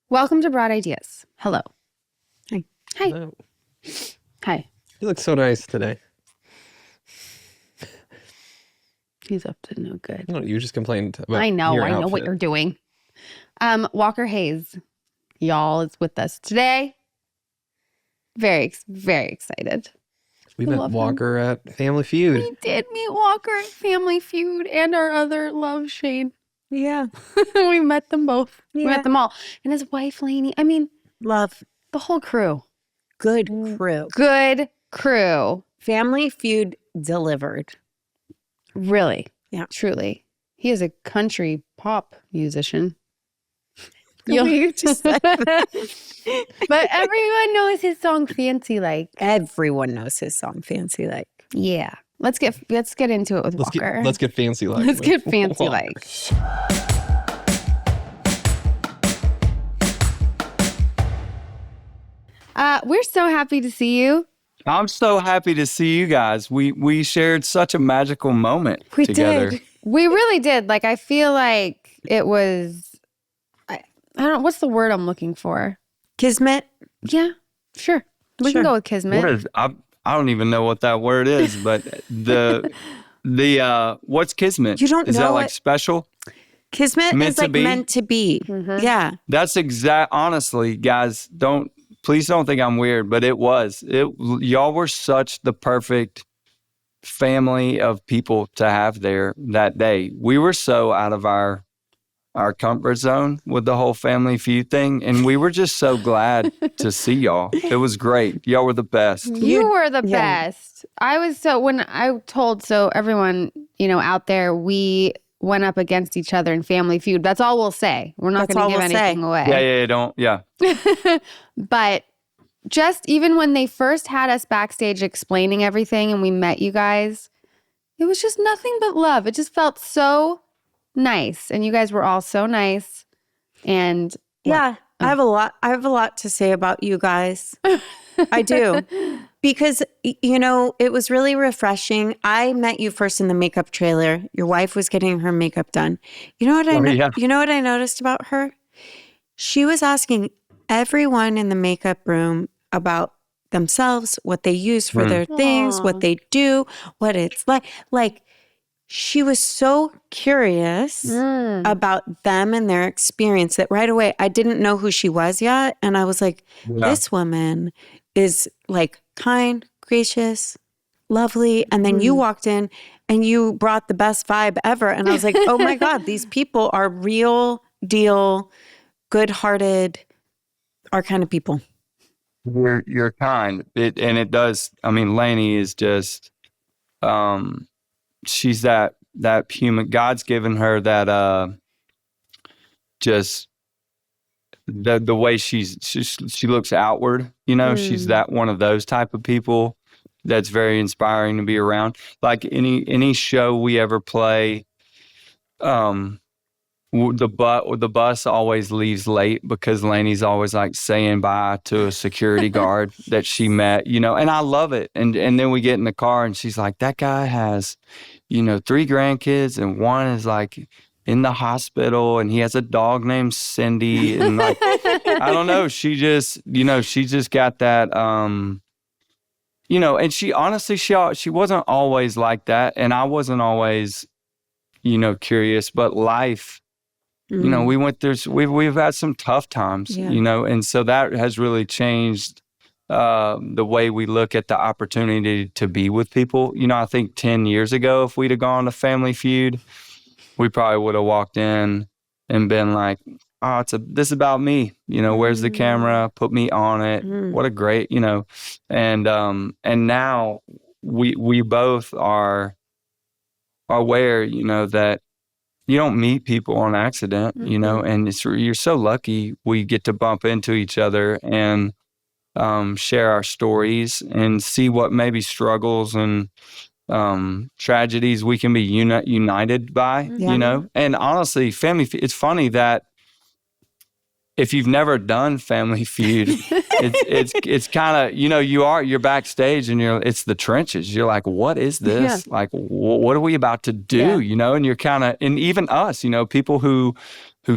Welcome to Broad Ideas. Hello. Hi. Hi. Hello. Hi. You look so nice today. He's up to no good. No, you just complained about I know your what outfit. you're doing. Walker Hayes, y'all, is with us today. Very excited. We I met love Walker at Family Feud. We did meet Walker at Family Feud and our other love, Shane. Yeah. We met them both. We Yeah. met them all. And his wife, Lainey. I mean, Love. the whole crew. Good crew. Good crew. Family Feud delivered. Really. Yeah. Truly. He is a country pop musician. The way you just said that. But everyone knows his song Fancy Like. Everyone knows his song Fancy Like. Yeah. Let's get into it with Walker. Let's get fancy like. Let's with get fancy Walker. like. We're so happy to see you. I'm so happy to see you guys. We shared such a magical moment together. did. We really did. Like, I feel like it was, I don't know, what's the word I'm looking for? Kismet. Yeah, sure. We can Sure. go with Kismet. What is I don't even know what that word is, but the what's kismet? You don't is know that like it? special? Kismet Meant is to like be? meant to be. Mhm. Yeah. That's honestly, guys, please don't think I'm weird, but y'all were such the perfect family of people to have there that day. We were so out of our comfort zone with the whole Family Feud thing, and we were just so glad to see y'all. It was great. Y'all were the best. You were the yeah. best. When I told everyone, out there, we went up against each other in Family Feud. That's all we'll say. We're not That's going all to give we'll anything away. Yeah. But just even when they first had us backstage explaining everything and we met you guys, it was just nothing but love. It just felt so nice. And you guys were all so nice. And Yeah. I have a lot to say about you guys. I do. Because, it was really refreshing. I met you first in the makeup trailer. Your wife was getting her makeup done. You know what Yeah. You know what I noticed about her? She was asking everyone in the makeup room about themselves, what they use for their things, Aw. what they do, what it's like. Like, she was so curious about them and their experience that right away, I didn't know who she was yet. And I was like, this woman is like kind, gracious, lovely. And then you walked in and you brought the best vibe ever. And I was like, oh my God, these people are real deal, good-hearted, our kind of people. You're kind. It does. I mean, Lainey is just she's that human. God's given her that just the way she looks outward, she's that one of those type of people that's very inspiring to be around. Like any show we ever play, the bus always leaves late because Lainey's always like saying bye to a security guard that she met, and I love it. And then we get in the car and she's like, that guy has, 3 grandkids and one is like in the hospital and he has a dog named Cindy. And like, I don't know. She just, she just got that, and she honestly, she wasn't always like that. And I wasn't always, curious, but life, we went through, we've had some tough times, and so that has really changed the way we look at the opportunity to be with people. I think 10 years ago, if we'd have gone to Family Feud, we probably would have walked in and been like, oh, this is about me. Where's the camera? Put me on it. What a great, and now we both are aware, that you don't meet people on accident, and you're so lucky we get to bump into each other and share our stories and see what maybe struggles and tragedies we can be united by, And honestly, it's funny that if you've never done Family Feud, it's kind of, you're backstage and it's the trenches. You're like, what is this? Like, what are we about to do? And you're kind of, and even us, people who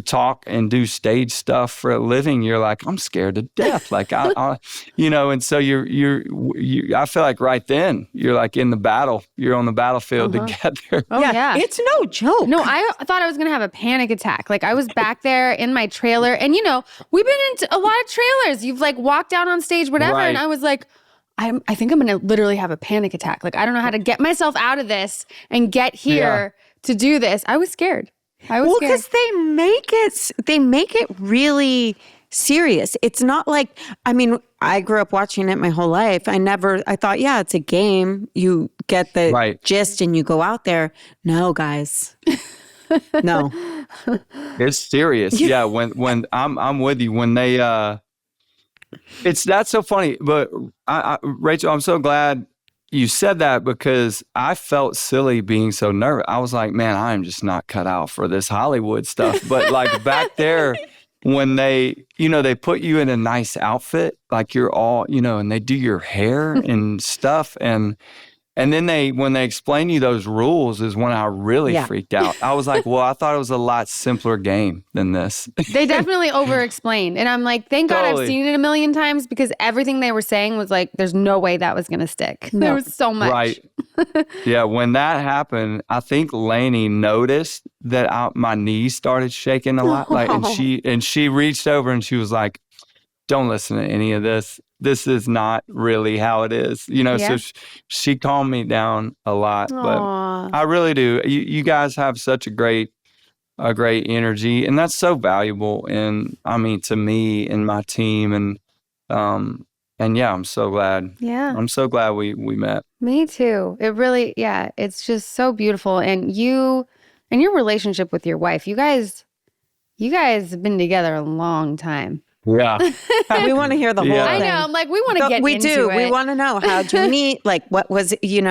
talk and do stage stuff for a living, you're like, I'm scared to death. Like, and so I feel like right then you're like in the battle, you're on the battlefield together. Oh yeah. It's no joke. No, I thought I was going to have a panic attack. Like I was back there in my trailer and we've been into a lot of trailers. You've like walked out on stage, whatever. Right. And I was like, I think I'm going to literally have a panic attack. Like, I don't know how to get myself out of this and get here to do this. I was scared. Scared. Because they make it really serious. It's not like, I grew up watching it my whole life. I thought, it's a game. You get the gist and you go out there. No, guys. No. It's serious. Yeah. When I'm with you, when they, that's so funny. But Rachel, I'm so glad you said that because I felt silly being so nervous. I was like, man, I'm just not cut out for this Hollywood stuff. But like back there, when they put you in a nice outfit, like you're all, and they do your hair and stuff. And then when they explain you those rules is when I really freaked out. I was like, well, I thought it was a lot simpler game than this. They definitely over-explained. And I'm like, thank God I've seen it a million times because everything they were saying was like, there's no way that was going to stick. No. There was so much. Right. Yeah, when that happened, I think Lainey noticed that my knees started shaking a lot. Like, and she reached over and she was like, don't listen to any of this. This is not really how it is, so she calmed me down a lot. Aww. But I really do. You guys have such a great energy, and that's so valuable. And to me and my team, and I'm so glad. Yeah, I'm so glad we met. Me too. It really, it's just so beautiful. And you and your relationship with your wife, you guys have been together a long time. Yeah. We want to hear the whole thing. I know. I'm like, we want to get into it. We do. We want to know, how'd you meet? Like, what was, you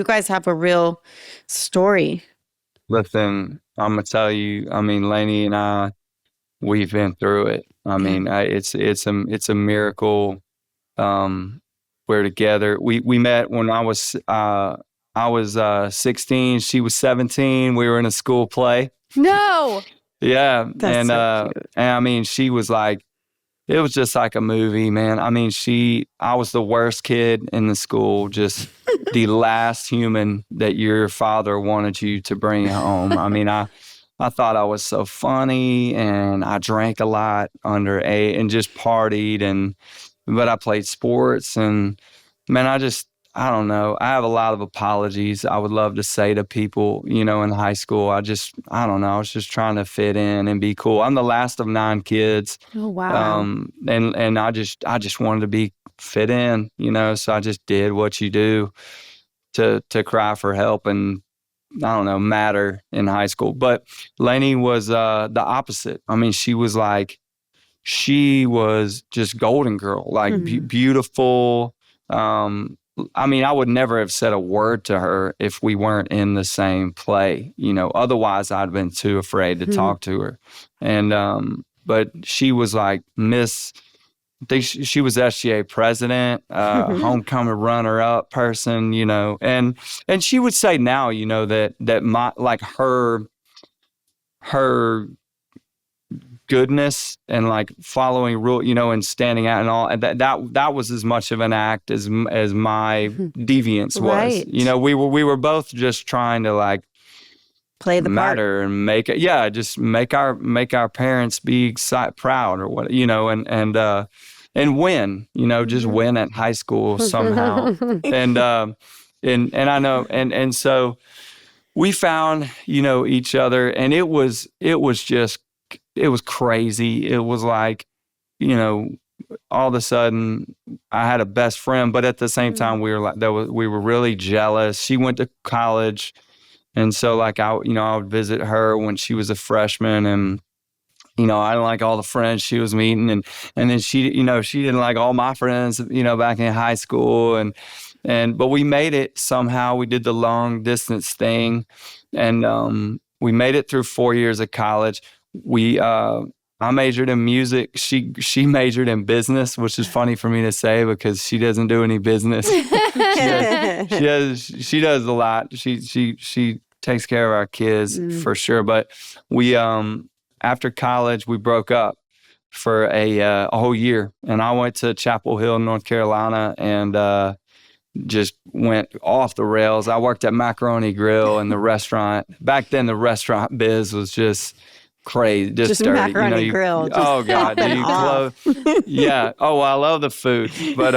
guys have a real story. Listen, I'm going to tell you, Lainey and I, we've been through it. It's a miracle. We're together. We met when I was 16. She was 17. We were in a school play. No. Yeah. That's so cute. And she was like, it was just like a movie, man. I was the worst kid in the school, just the last human that your father wanted you to bring home. I thought I was so funny, and I drank a lot underage and just partied, but I played sports, and man, I don't know. I have a lot of apologies I would love to say to people, in high school. I don't know. I was just trying to fit in and be cool. I'm the last of 9 kids. Oh, wow. And I just wanted to be fit in, so I just did what you do to cry for help and, I don't know, matter in high school. But Lainey was the opposite. She was just golden girl, like beautiful. I would never have said a word to her if we weren't in the same play, otherwise I'd been too afraid to talk to her. And, but she was like I think she was SGA president, homecoming runner-up person, and she would say now, that my, like her goodness and like following rule, and standing out and all, and that was as much of an act as my deviance was. Right. We were both just trying to like play the matter part and make it, just make our parents be proud or what, and win, just win at high school somehow. And I know, and so we found, each other, and it was crazy. It was like, all of a sudden I had a best friend, but at the same time we were really jealous. She went to college, and so like I would visit her when she was a freshman, and I didn't like all the friends she was meeting, and then she didn't like all my friends, back in high school, but we made it somehow. We did the long distance thing, and we made it through 4 years of college. We I majored in music. She majored in business, which is funny for me to say because she doesn't do any business. She does a lot. She takes care of our kids for sure. But we after college we broke up for a whole year, and I went to Chapel Hill, North Carolina, and just went off the rails. I worked at Macaroni Grill in the restaurant. Back then, the restaurant biz was just crazy, just dirty. Macaroni Grill. Oh God, do you close? Yeah. Oh, well, I love the food, but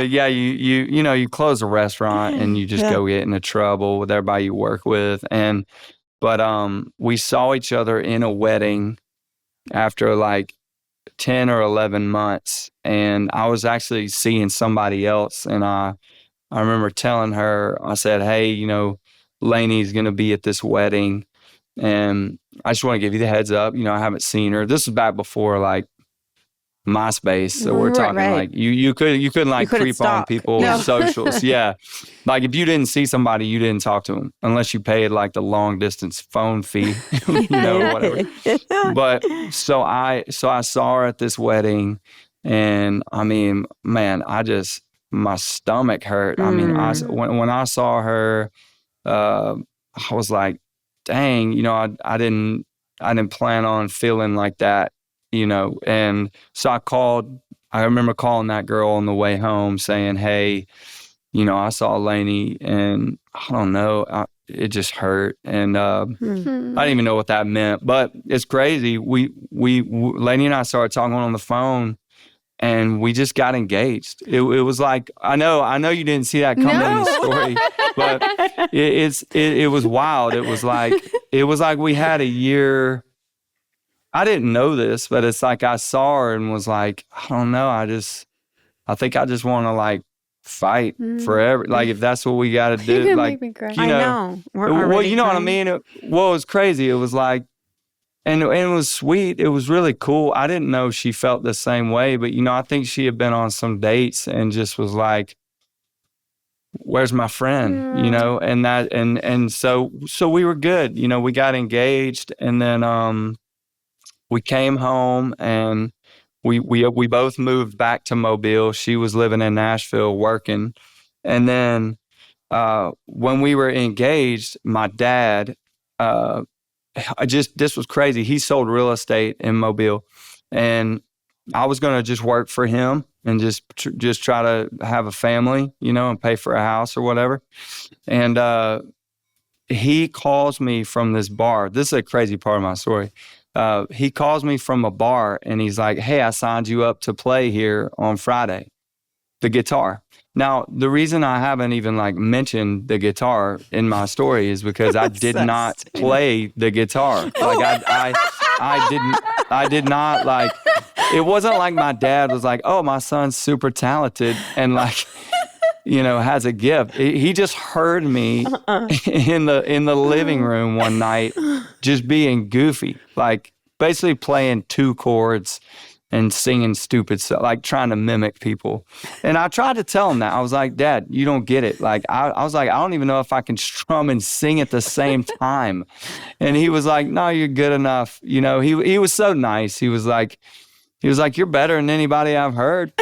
yeah, you close a restaurant and you just go get into trouble with everybody you work with, but we saw each other in a wedding after like 10 or 11 months, and I was actually seeing somebody else, and I remember telling her, I said, hey, Lainey's going to be at this wedding, and I just want to give you the heads up. I haven't seen her. This was back before like MySpace, so we're talking like you couldn't like creep on people's socials. Yeah, like if you didn't see somebody, you didn't talk to them unless you paid like the long distance phone fee, whatever. But so I saw her at this wedding, and I mean, man, my stomach hurt. I mean, when I saw her, I was like, dang, I didn't plan on feeling like that, and so I remember calling that girl on the way home saying, hey, I saw Lainey, and I don't know, it just hurt. And I didn't even know what that meant, but it's crazy. Lainey and I started talking on the phone, and we just got engaged. It was like, I know you didn't see that coming in the story, but it was wild. It was like we had a year. I didn't know this, but it's like I saw her and was like, I don't know. I think I just want to like fight forever. Like if that's what we got to do. You're gonna like, make me cry. I know. Well, you know what I mean? It was crazy. It was like, and it was sweet. It was really cool. I didn't know she felt the same way, but I think she had been on some dates and just was like, where's my friend? And so we were good. We got engaged, and then we came home, and we both moved back to Mobile. She was living in Nashville working. And then when we were engaged, my dad, this was crazy. He sold real estate in Mobile, and I was going to just work for him and just try to have a family, and pay for a house or whatever. And he calls me from this bar. This is a crazy part of my story. He calls me from a bar, and he's like, hey, I signed you up to play here on Friday, the guitar. Now, the reason I haven't even like mentioned the guitar in my story is because I did not play the guitar. Like I did not like, it wasn't like my dad was like, oh, my son's super talented and like, has a gift. He just heard me in the living room one night, just being goofy, like basically playing two chords and singing stupid stuff, like trying to mimic people. And I tried to tell him that. I was like, Dad, you don't get it. Like, I was like, I don't even know if I can strum and sing at the same time. And he was like, no, you're good enough. He was so nice. He was like, you're better than anybody I've heard,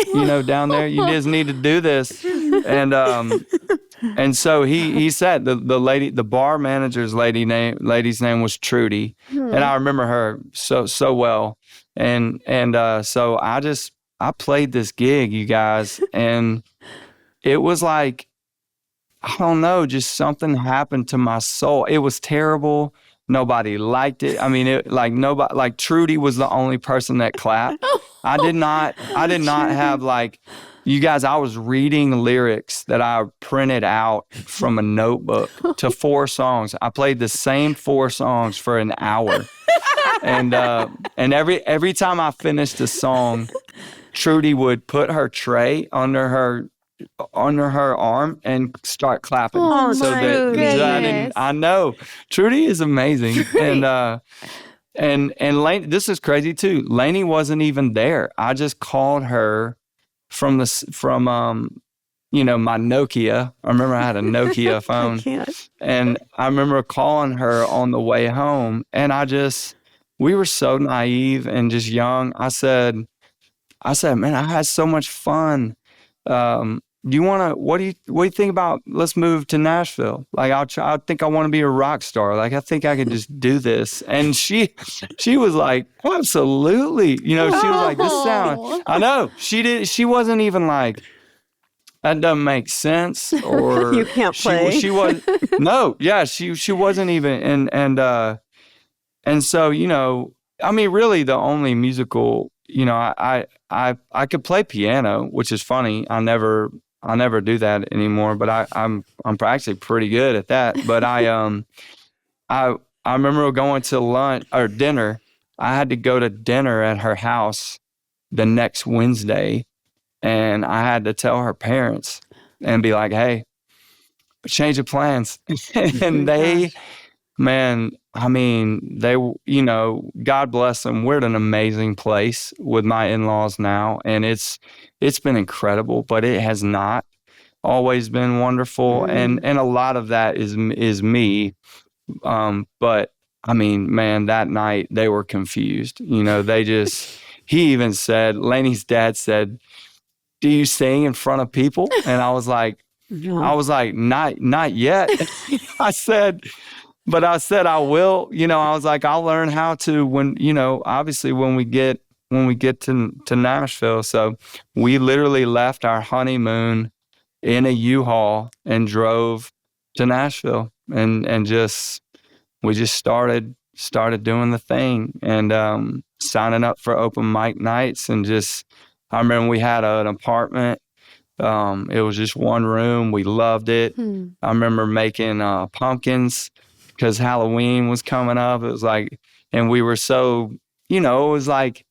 down there. You just need to do this. And so he said the bar manager's lady's name was Trudy. And I remember her so well. And so I played this gig, you guys, and it was like, I don't know, just something happened to my soul. It was terrible. Nobody liked it. I mean, nobody, like Trudy was the only person that clapped. I did not have like, you guys, I was reading lyrics that I printed out from a notebook to 4 songs. I played the same 4 songs for an hour. And every time I finished a song, Trudy would put her tray under her arm and start clapping. Oh, so my goodness. I know. Trudy is amazing. And Lainey, this is crazy too. Lainey wasn't even there. I just called her from my Nokia. I remember I had a Nokia phone. And I remember calling her on the way home, and we were so naive and just young. I said, man, I had so much fun. Do you want to, what do you think about, let's move to Nashville? Like, I think I want to be a rock star. Like, I think I could just do this. And she was like, absolutely. You know, she was like, this sound, I know she wasn't even like, that doesn't make sense. Or You can't play. She was, no, yeah, she wasn't even, and so, you know, I mean, really the only musical, you know, I could play piano, which is funny. I never do that anymore, but I'm actually pretty good at that. But I remember going to lunch or dinner. I had to go to dinner at her house the next Wednesday, and I had to tell her parents and be like, "Hey, change of plans." And they, man, I mean, they, you know, God bless them. We're at an amazing place with my in-laws now, and it's been incredible, but it has not always been wonderful. And a lot of that is me. But I mean, man, that night they were confused. You know, he even said, Lainey's dad said, "Do you sing in front of people?" And I was like, not yet. I said, I will. You know, I was like, I'll learn how to when, you know, obviously when we get to Nashville. So we literally left our honeymoon in a U-Haul and drove to Nashville, and we just started doing the thing, and signing up for open mic nights, and I remember we had an apartment. It was just one room. We loved it. I remember making pumpkins because Halloween was coming up. It was like, and we were so, you know, it was like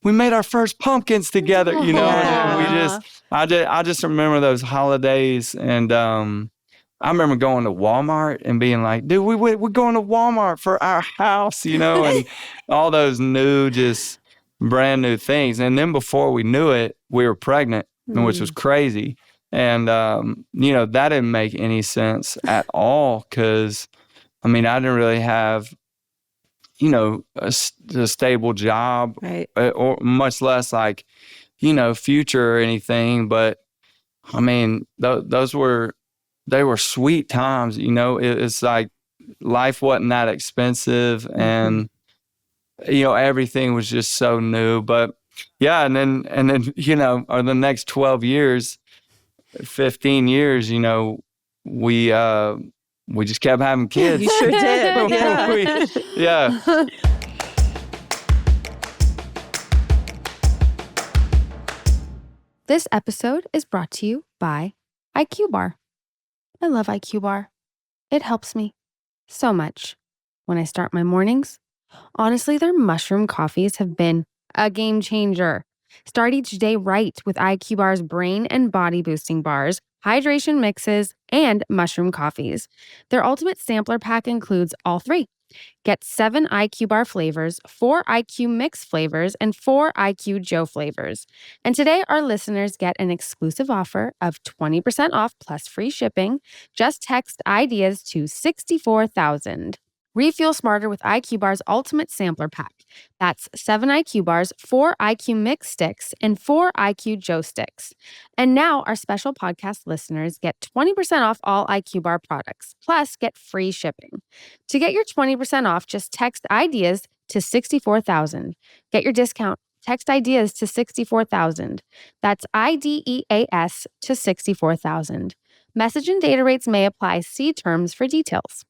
we made our first pumpkins together, you know. And I just remember those holidays, and I remember going to Walmart and being like, dude, we're going to Walmart for our house, you know, and all those just brand new things. And then before we knew it, we were pregnant, which was crazy. And, you know, that didn't make any sense at all, because, I mean, I didn't really have, you know, a stable job, right, or much less like, you know, future or anything. But I mean, they were sweet times, you know. It's like life wasn't that expensive, and you know, everything was just so new. But yeah, and then you know, or the next 12 years, 15 years, you know, we just kept having kids. You sure did. Yeah. Yeah. This episode is brought to you by IQ Bar. I love IQ Bar. It helps me so much when I start my mornings. Honestly, their mushroom coffees have been a game changer. Start each day right with IQ Bar's brain and body boosting bars, hydration mixes, and mushroom coffees. Their ultimate sampler pack includes all three. Get 7 IQ Bar flavors, 4 IQ Mix flavors, and 4 IQ Joe flavors. And today, our listeners get an exclusive offer of 20% off plus free shipping. Just text IDEAS to 64,000. Refuel smarter with IQ Bar's ultimate sampler pack. That's 7 IQ Bars, 4 IQ Mix sticks, and 4 IQ Joe sticks. And now our special podcast listeners get 20% off all IQ Bar products, plus get free shipping. To get your 20% off, just text IDEAS to 64,000. Get your discount. Text IDEAS to 64,000. That's IDEAS to 64,000. Message and data rates may apply. See terms for details.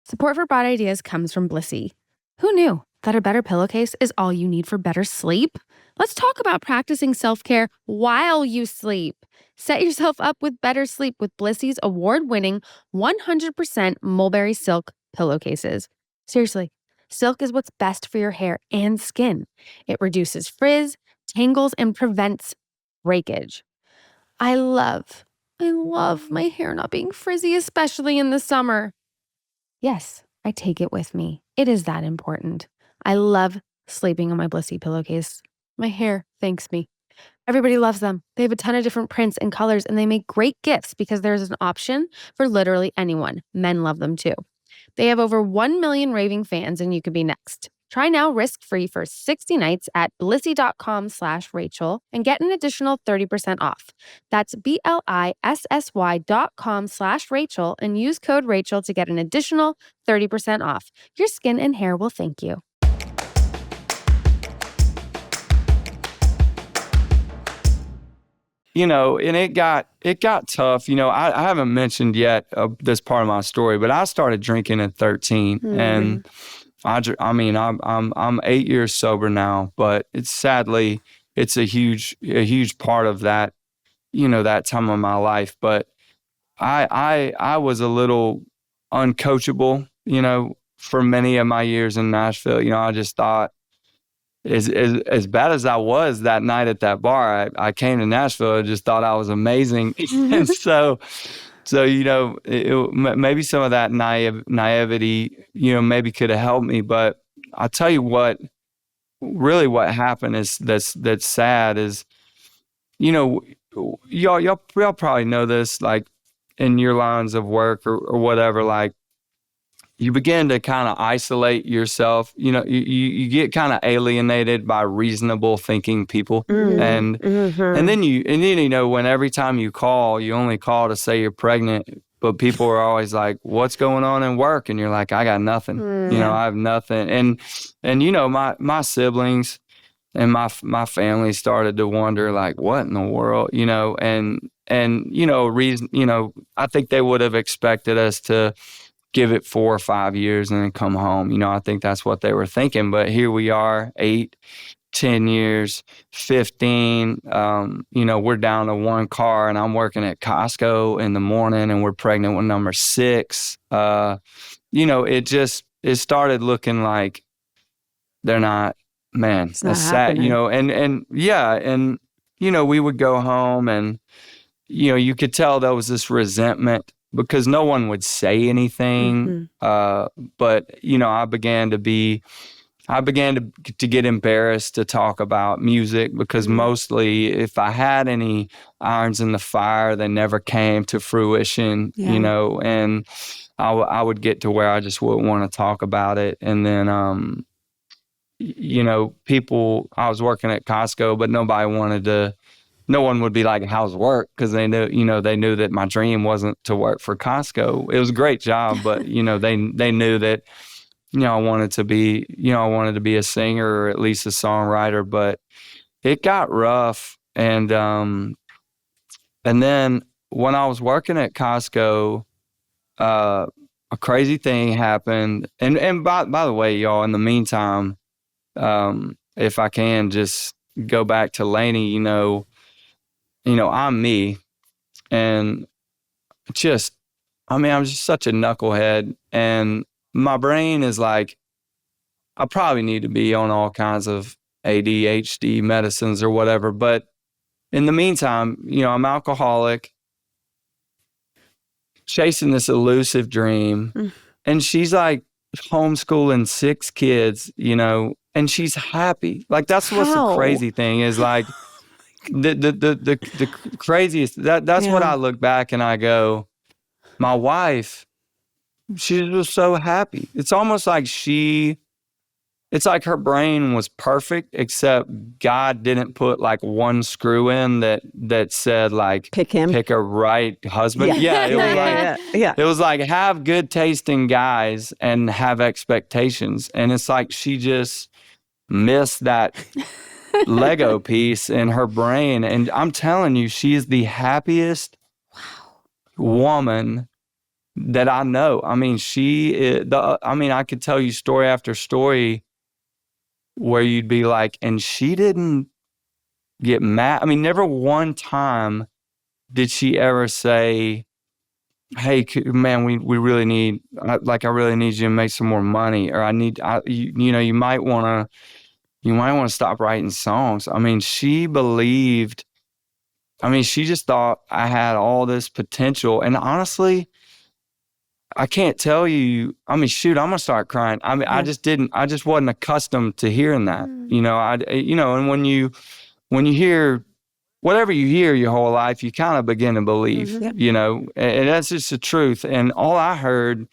Support for Broad Ideas comes from Blissy. Who knew that a better pillowcase is all you need for better sleep? Let's talk about practicing self-care while you sleep. Set yourself up with better sleep with Blissy's award-winning 100% mulberry silk pillowcases. Seriously, silk is what's best for your hair and skin. It reduces frizz, tangles, and prevents breakage. I love my hair not being frizzy, especially in the summer. Yes, I take it with me. It is that important. I love sleeping on my Blissy pillowcase. My hair thanks me. Everybody loves them. They have a ton of different prints and colors, and they make great gifts because there's an option for literally anyone. Men love them too. They have over 1 million raving fans, and you could be next. Try now risk-free for 60 nights at blissy.com/Rachel and get an additional 30% off. That's BLISSY.com/Rachel and use code Rachel to get an additional 30% off. Your skin and hair will thank you. And it got tough. I haven't mentioned yet this part of my story, but I started drinking at 13, and I'm 8 years sober now, but it's a huge part of that, that time of my life. But I was a little uncoachable, for many of my years in Nashville. I just thought, as bad as I was that night at that bar, I came to Nashville and just thought I was amazing. And so maybe some of that naivety, maybe could have helped me. But I'll tell you what happened is that's sad is, y'all probably know this, like in your lines of work or whatever, like, you begin to kind of isolate yourself. You get kind of alienated by reasonable thinking people. And then when every time you call, you only call to say you're pregnant, but people are always like, what's going on in work? And you're like, I got nothing. I have nothing. And my siblings and my family started to wonder, like, what in the world, and I think they would have expected us to give it 4 or 5 years and then come home. I think that's what they were thinking. But here we are, 8, 10 years, 15. We're down to one car, and I'm working at Costco in the morning, and we're pregnant with number 6. It started looking like they're not, man, It's not it's sad, happening. and we would go home, and, you could tell there was this resentment because no one would say anything. But, I began to get embarrassed to talk about music because mostly if I had any irons in the fire, they never came to fruition, and I would get to where I just wouldn't want to talk about it. And then, I was working at Costco, but no one would be like, how's work? Because they knew that my dream wasn't to work for Costco. It was a great job, but, they knew that, I wanted to be a singer or at least a songwriter, but it got rough. And then when I was working at Costco, a crazy thing happened. And by the way, y'all, in the meantime, if I can just go back to Lainey, I'm me, and I'm just such a knucklehead, and my brain is like, I probably need to be on all kinds of ADHD medicines or whatever. But in the meantime, I'm alcoholic, chasing this elusive dream, and she's like homeschooling 6 kids, and she's happy. Like, that's what's the crazy thing is, like, the craziest, that's what I look back and I go, my wife, she was so happy. It's almost like it's like her brain was perfect, except God didn't put like one screw in that said, like, pick a right husband. It was like, have good tasting guys and have expectations. And it's like she just missed that Lego piece in her brain. And I'm telling you, she is the happiest woman that I know. I mean, I could tell you story after story where you'd be like, and she didn't get mad. I mean, never one time did she ever say, hey, man, we really need, I really need you to make some more money, or you might want to stop writing songs. I mean, she believed, she just thought I had all this potential. And honestly, I can't tell you, shoot, I'm going to start crying. I just wasn't accustomed to hearing that, and when you hear whatever you hear your whole life, you kind of begin to believe, and that's just the truth. And all I heard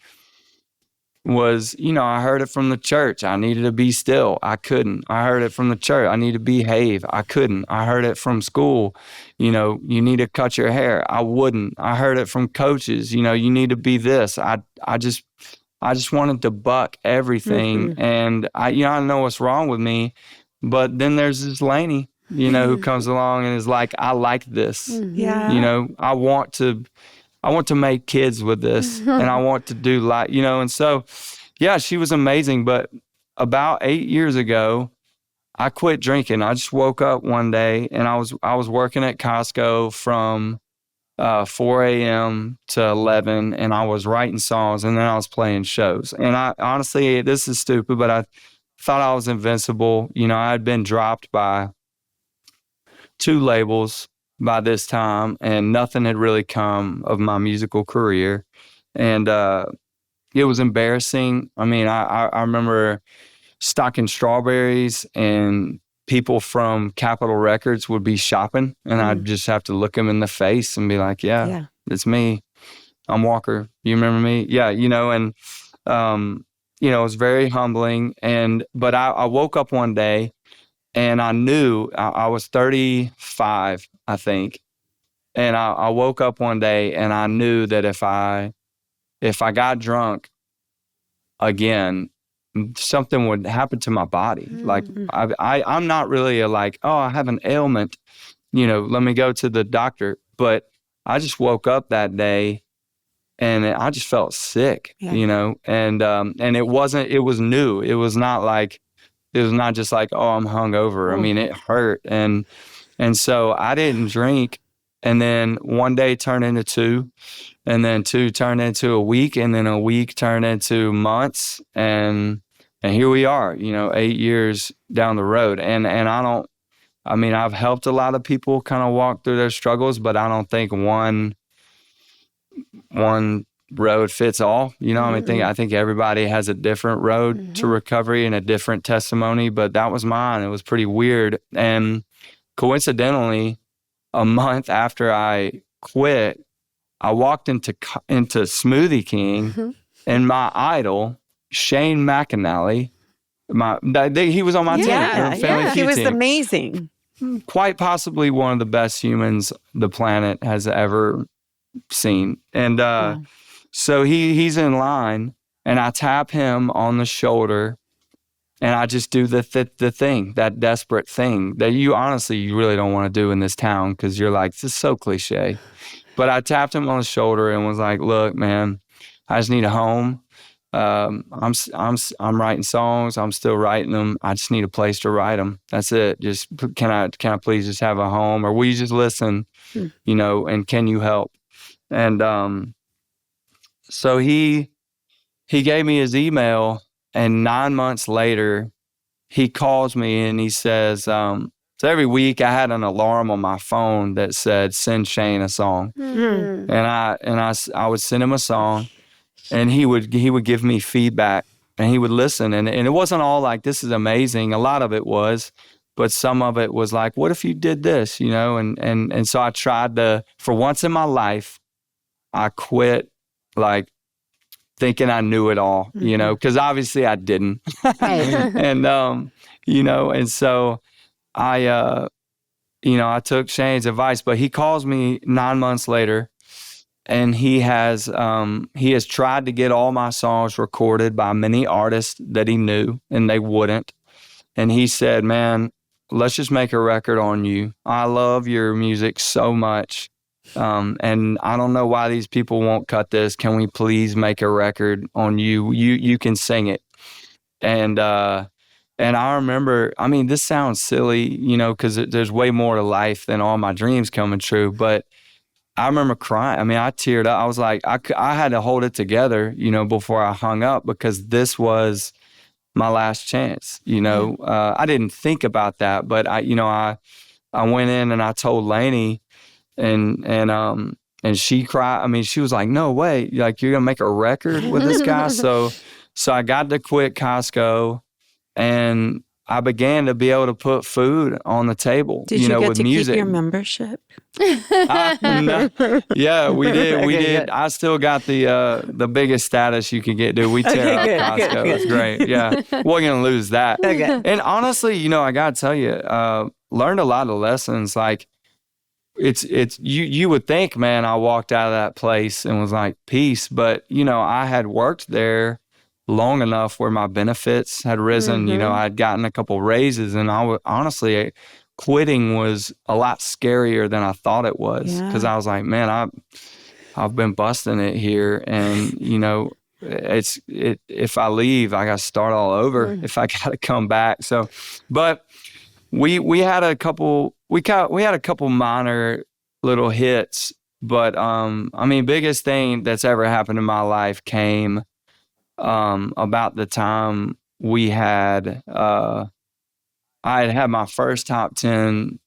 was, I heard it from the church. I needed to be still. I couldn't. I heard it from the church. I need to behave. I couldn't. I heard it from school. You need to cut your hair. I wouldn't. I heard it from coaches. You need to be this. I just wanted to buck everything. And I know what's wrong with me. But then there's this Lainey, who comes along and is like, I like this. Yeah. I want to make kids with this, and I want to do and so, yeah, she was amazing. But about 8 years ago, I quit drinking. I just woke up one day and I was working at Costco from 4 a.m. to 11, and I was writing songs, and then I was playing shows. And I honestly, this is stupid, but I thought I was invincible. I had been dropped by 2 labels by this time, and nothing had really come of my musical career. And it was embarrassing. I mean, I remember stocking strawberries, and people from Capitol Records would be shopping, and I'd just have to look them in the face and be like, yeah. It's me. I'm Walker. You remember me? Yeah, and it was very humbling. But I woke up one day, and I knew I was 35, I think. And I woke up one day and I knew that if I got drunk again, something would happen to my body. Like I'm not really I have an ailment, let me go to the doctor. But I just woke up that day and I just felt sick, and it was new. It was not just like, oh, I'm hungover. I mean, it hurt. And so I didn't drink. And then one day turned into 2, and then 2 turned into a week, and then a week turned into months. And here we are, 8 years down the road. And I've helped a lot of people kind of walk through their struggles, but I don't think one road fits all. I think everybody has a different road to recovery and a different testimony, but that was mine. It was pretty weird. And coincidentally, a month after I quit, I walked into Smoothie King, and my idol, Shane McAnally, he was on my team. Family Feud he was team. amazing. Quite possibly one of the best humans the planet has ever seen. And so he's in line, and I tap him on the shoulder, and I just do the thing, that desperate thing that you really don't want to do in this town, because you're like, this is so cliche. But I tapped him on the shoulder and was like, look, man, I just need a home. I'm writing songs. I'm still writing them. I just need a place to write them. That's it. Just can I please just have a home, or will you just listen, and can you help? And so he gave me his email, and 9 months later, he calls me and he says, so every week I had an alarm on my phone that said, send Shane a song. And I would send him a song, and he would give me feedback, and he would listen. And it wasn't all like, this is amazing. A lot of it was, but some of it was like, what if you did this, And so I tried to, for once in my life, I quit thinking I knew it all, because obviously I didn't. And, and so I took Shane's advice, but he calls me 9 months later, and he has tried to get all my songs recorded by many artists that he knew, and they wouldn't. And he said, man, let's just make a record on you. I love your music so much. And I don't know why these people won't cut this. Can we please make a record on you? You can sing it. And I remember, this sounds silly, because there's way more to life than all my dreams coming true. But I remember crying. I teared up. I was like, I had to hold it together, before I hung up, because this was my last chance. I didn't think about that, but I went in and I told Lainey, and she cried. She was like, no way, like, you're gonna make a record with this guy. So I got to quit Costco, and I began to be able to put food on the table, Did you get with to music. keep your membership? No. Yeah, we did. We Okay, did. good. I still got the biggest status you could get, dude. We tear up Okay, good, Costco. good, It was great. Yeah. Wasn't going to lose that. Okay. And honestly, I got to tell you, learned a lot of lessons. Like, you would think, man, I walked out of that place and was like, peace. But, I had worked there long enough where my benefits had risen. I'd gotten a couple raises, and honestly, quitting was a lot scarier than I thought it was, because I was like, man, I've been busting it here, and if I leave, I got to start all over. If I got to come back. So, but we had a couple minor little hits, but biggest thing that's ever happened in my life came about the time I had my first top 10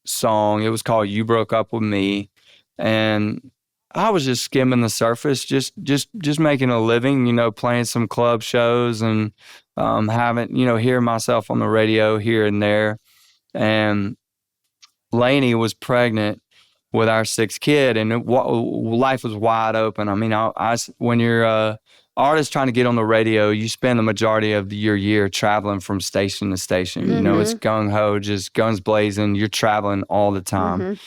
song. It was called "You Broke Up With Me," and I was just skimming the surface, just making a living, playing some club shows and hearing myself on the radio here and there. And Lainey was pregnant with our sixth kid, and life was wide open. I mean, when you're a artist trying to get on the radio, you spend the majority of your year traveling from station to station. It's gung ho, just guns blazing. You're traveling all the time.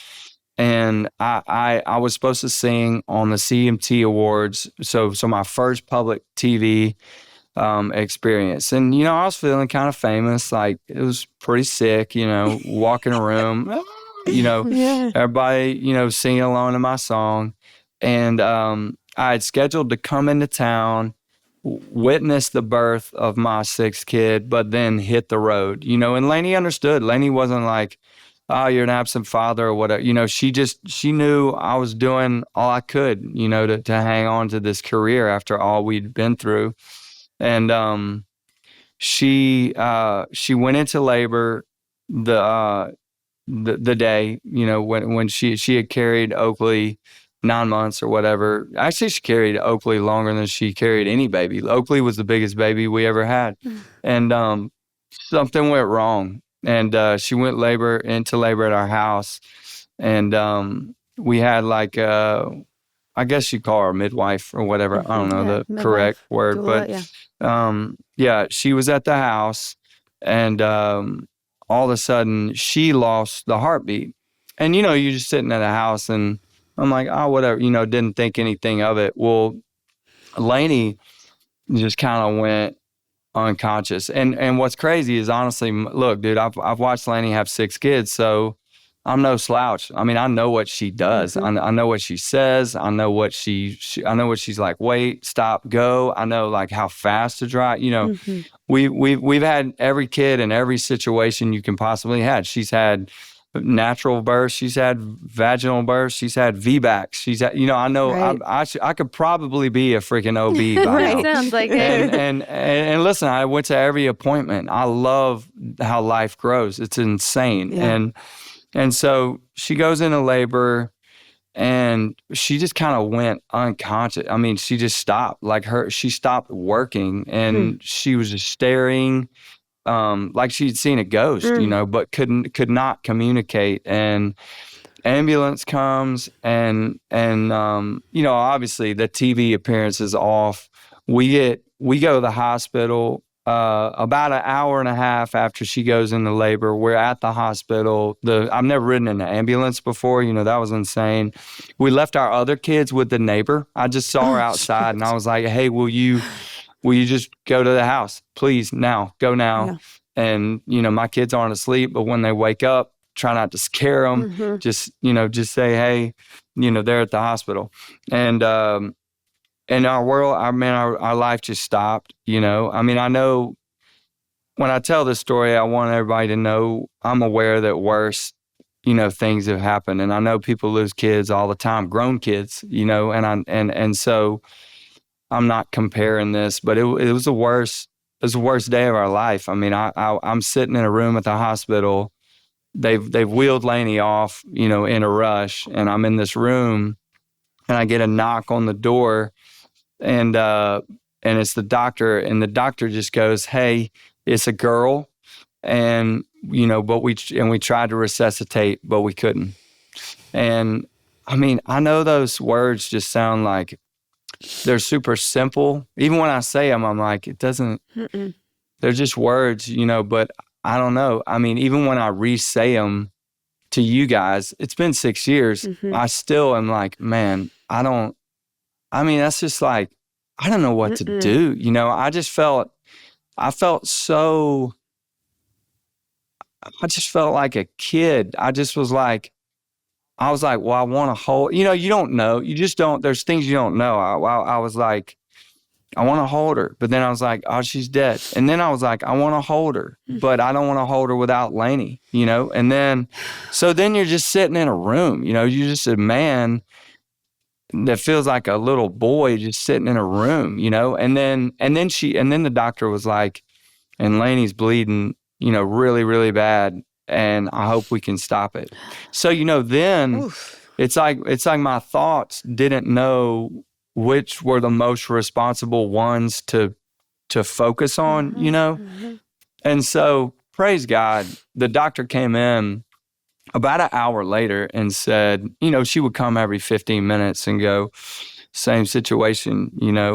And I was supposed to sing on the CMT Awards, so my first public TV experience. And I was feeling kind of famous, like it was pretty sick. Walk in a room, everybody singing along to my song. And I had scheduled to come into town, witness the birth of my sixth kid, but then hit the road. And Lainey understood. Lainey wasn't like, oh, you're an absent father or whatever. She knew I was doing all I could, to hang on to this career after all we'd been through. And she went into labor the day, when she had carried Oakley 9 months or whatever. Actually, she carried Oakley longer than she carried any baby. Oakley was the biggest baby we ever had. And something went wrong. And she went into labor at our house. And we had like, I guess you call her a midwife or whatever. I don't know the correct word. Doula, but she was at the house, and all of a sudden she lost the heartbeat. And, you're just sitting at a house, and I'm like, oh, whatever, didn't think anything of it. Well, Lainey just kind of went unconscious. And what's crazy is, honestly, look, dude, I've watched Lainey have 6 kids, so I'm no slouch. I mean, I know what she does. I know what she says. I know what I know what she's like. Wait, stop, go. I know like how fast to drive. We've had every kid in every situation you can possibly have. She's had natural birth. She's had vaginal birth. She's had VBACs. She's had, I know Right. I could probably be a freaking OB by now. Sounds like it. And listen, I went to every appointment. I love how life grows. It's insane. Yeah. And so she goes into labor, and she just kind of went unconscious. I mean, she just stopped. She stopped working, and she was just staring, like she'd seen a ghost, but could not communicate. And ambulance comes, and obviously the TV appearance is off. We go to the hospital. About an hour and a half after she goes into labor, we're at the hospital. I've never ridden in an ambulance before. That was insane. We left our other kids with the neighbor. I just saw her outside, and I was like, "Hey, will you just go to the house, please? Go now." Yeah. And my kids aren't asleep, but when they wake up, try not to scare them. Just say, "Hey, they're at the hospital." And in our world, our life just stopped, I mean, I know when I tell this story, I want everybody to know I'm aware that worse, things have happened. And I know people lose kids all the time, grown kids, and so I'm not comparing this, but it was the worst day of our life. I mean, I'm sitting in a room at the hospital. They've wheeled Lainey off, in a rush, and I'm in this room, and I get a knock on the door. And it's the doctor, and the doctor just goes, "Hey, it's a girl, and but we tried to resuscitate, but we couldn't. And I mean, I know those words just sound like they're super simple. Even when I say them, I'm like, it doesn't. They're just words, but I don't know. I mean, even when I re-say them to you guys, it's been 6 years. I still am like, man, that's just like, I don't know what to do. I just felt like a kid. I was like, well, I want to hold, you don't know. You just don't, there's things you don't know. I was like, I want to hold her. But then I was like, oh, she's dead. And then I was like, I want to hold her, but I don't want to hold her without Lainey, And then you're just sitting in a room, you're just a man that feels like a little boy just sitting in a room, And then the doctor was like, and Lainey's bleeding, really, really bad. And I hope we can stop it. So, then it's like my thoughts didn't know which were the most responsible ones to focus on, And so, praise God, the doctor came in about an hour later and said, she would come every 15 minutes and go, same situation,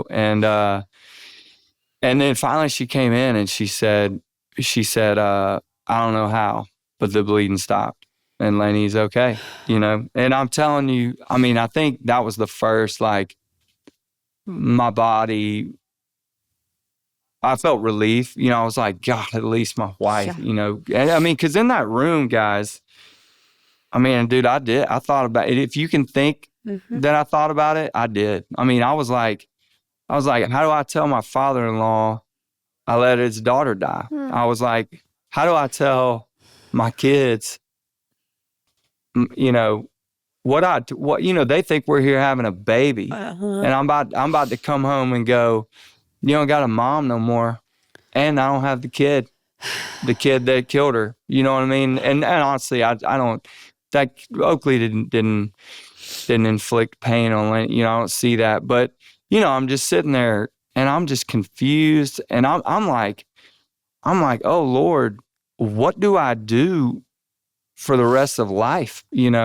and then finally she came in and she said, I don't know how, but the bleeding stopped and Lainey's okay, And I'm telling you, I mean, I think that was the first, like, my body, I felt relief. I was like, God, at least my wife, And I mean, because in that room, guys, I mean, dude, I thought about it. If you can think that I thought about it, I did. I mean, I was like, how do I tell my father-in-law I let his daughter die? I was like, how do I tell my kids, they think we're here having a baby, and I'm about to come home and go, you don't got a mom no more, and I don't have the kid that killed her. You know what I mean? And honestly, I don't. That Oakley didn't inflict pain on Lenny. I don't see that, but I'm just sitting there and I'm just confused, and I'm like, oh Lord, what do I do for the rest of life? And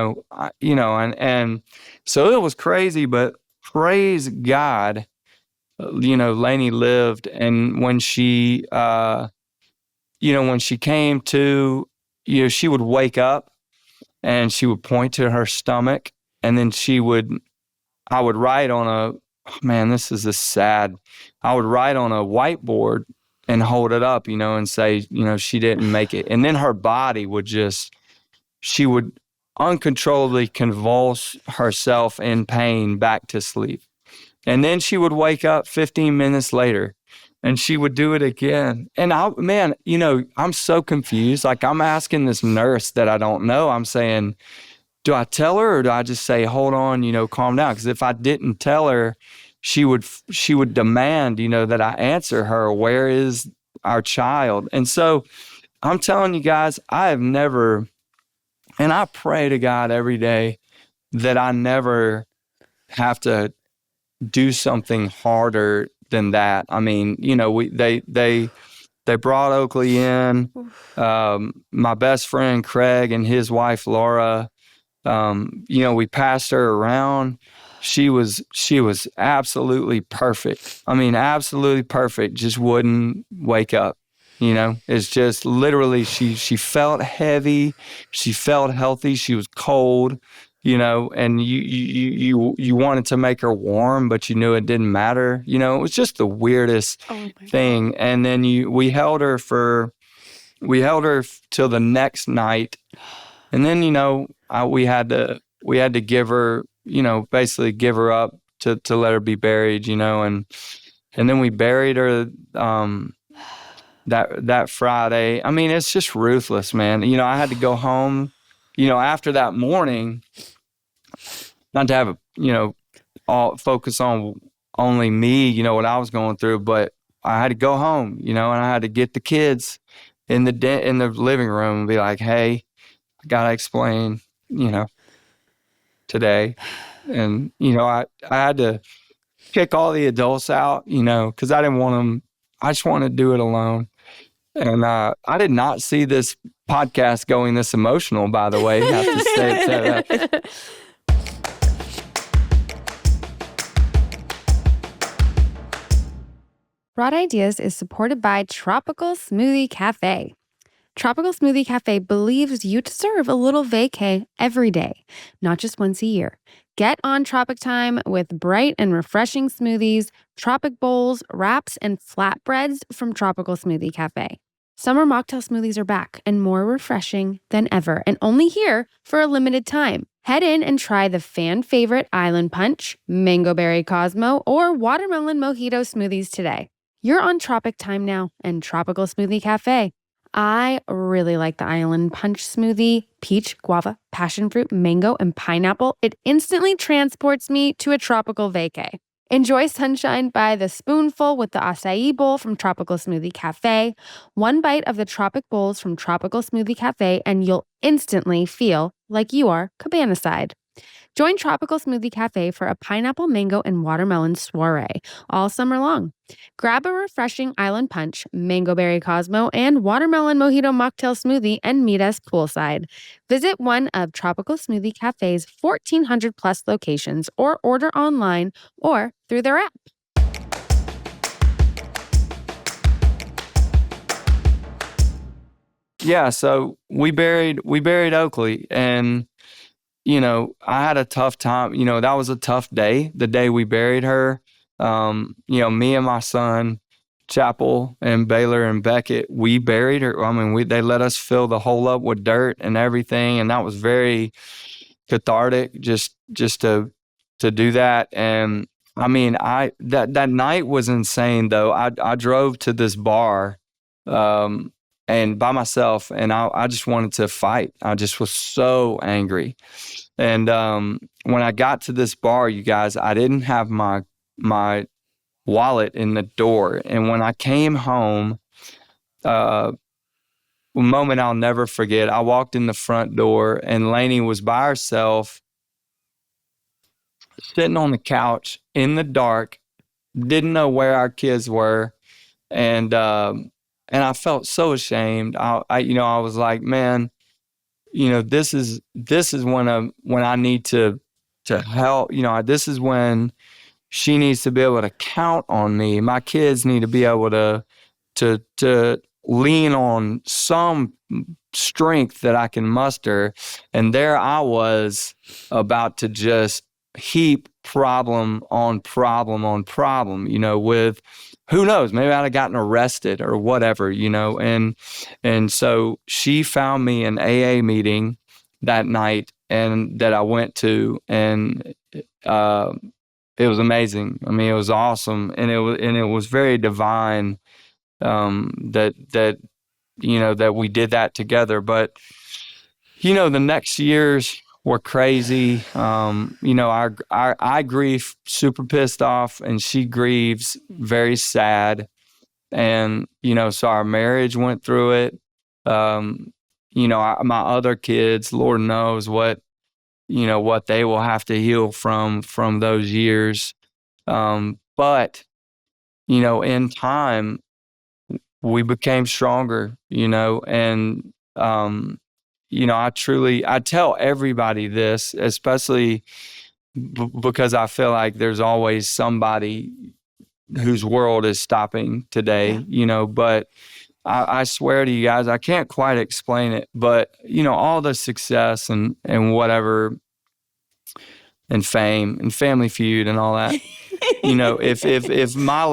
so it was crazy, but praise God, Lainey lived, and when she came to, she would wake up and she would point to her stomach, and then I would write on I would write on a whiteboard and hold it up, and say, she didn't make it. And then her body she would uncontrollably convulse herself in pain back to sleep. And then she would wake up 15 minutes later and she would do it again. And I'm so confused. Like, I'm asking this nurse that I don't know. I'm saying, do I tell her or do I just say, hold on, calm down? Because if I didn't tell her, she would demand, that I answer her, where is our child? And so I'm telling you guys, I have never, and I pray to God every day that I never have to do something harder than that. I mean, they brought Oakley in. My best friend Craig and his wife Laura, we passed her around. She was absolutely perfect. I mean, absolutely perfect. Just wouldn't wake up. It's just literally she felt heavy. She felt healthy. She was cold. And you wanted to make her warm, but you knew it didn't matter. It was just the weirdest thing. God. And then we held her till the next night, and then we had to give her, basically give her up to let her be buried, and then we buried her that Friday. I mean, it's just ruthless, man. I had to go home, after that morning. Not to have all focus on only me, what I was going through, but I had to go home, and I had to get the kids in the living room and be like, hey, I gotta explain, today. And I had to kick all the adults out, because I didn't want them. I just wanted to do it alone. And I did not see this podcast going this emotional, by the way. Have to say that. Broad Ideas is supported by Tropical Smoothie Cafe. Tropical Smoothie Cafe believes you deserve a little vacay every day, not just once a year. Get on Tropic Time with bright and refreshing smoothies, tropic bowls, wraps, and flatbreads from Tropical Smoothie Cafe. Summer mocktail smoothies are back and more refreshing than ever, and only here for a limited time. Head in and try the fan favorite Island Punch, Mango Berry Cosmo, or Watermelon Mojito smoothies today. You're on Tropic Time now and Tropical Smoothie Cafe. I really like the Island Punch smoothie. Peach, guava, passion fruit, mango, and pineapple. It instantly transports me to a tropical vacay. Enjoy sunshine by the spoonful with the acai bowl from Tropical Smoothie Cafe. One bite of the tropic bowls from Tropical Smoothie Cafe and you'll instantly feel like you are cabana-side. Join Tropical Smoothie Cafe for a pineapple, mango, and watermelon soiree all summer long. Grab a refreshing Island Punch, Mango Berry Cosmo, and Watermelon Mojito Mocktail Smoothie and meet us poolside. Visit one of Tropical Smoothie Cafe's 1,400 plus locations or order online or through their app. Yeah, so we buried Oakley, and I had a tough time. That was a tough day, the day we buried her. Me and my son, Chapel and Baylor and Beckett, we buried her. I mean, they let us fill the hole up with dirt and everything, and that was very cathartic just to do that. And I mean, that night was insane though. I drove to this bar and by myself, and I just wanted to fight. I just was so angry. And when I got to this bar, you guys, I didn't have my wallet in the door. And when I came home, a moment I'll never forget, I walked in the front door and Lainey was by herself, sitting on the couch in the dark, didn't know where our kids were. And I felt so ashamed. I was like, man, this is when I need to help. This is when she needs to be able to count on me. My kids need to be able to lean on some strength that I can muster. And there I was about to just heap problem on problem on problem, with who knows, maybe I'd have gotten arrested or whatever, and so she found me an AA meeting that night and that I went to, and it was amazing. I mean, it was awesome, and it was very divine that we did that together. But the next years were crazy. I grieve super pissed off, and she grieves very sad. And, so our marriage went through it. My other kids, Lord knows what they will have to heal from those years. But, in time, we became stronger, and, I tell everybody this, especially because I feel like there's always somebody whose world is stopping today, but I swear to you guys, I can't quite explain it, but all the success and whatever and fame and Family Feud and all that, if my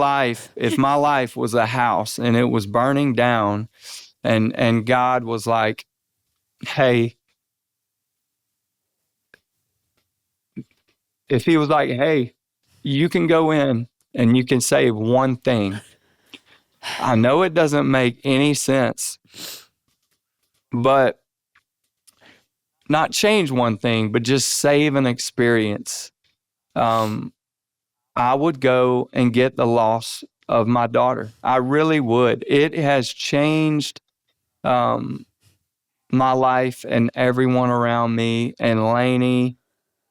life was a house and it was burning down and God was like, hey, if he was like, hey, you can go in and you can save one thing. I know it doesn't make any sense, but not change one thing, but just save an experience. I would go and get the loss of my daughter. I really would. It has changed my life and everyone around me and Lainey.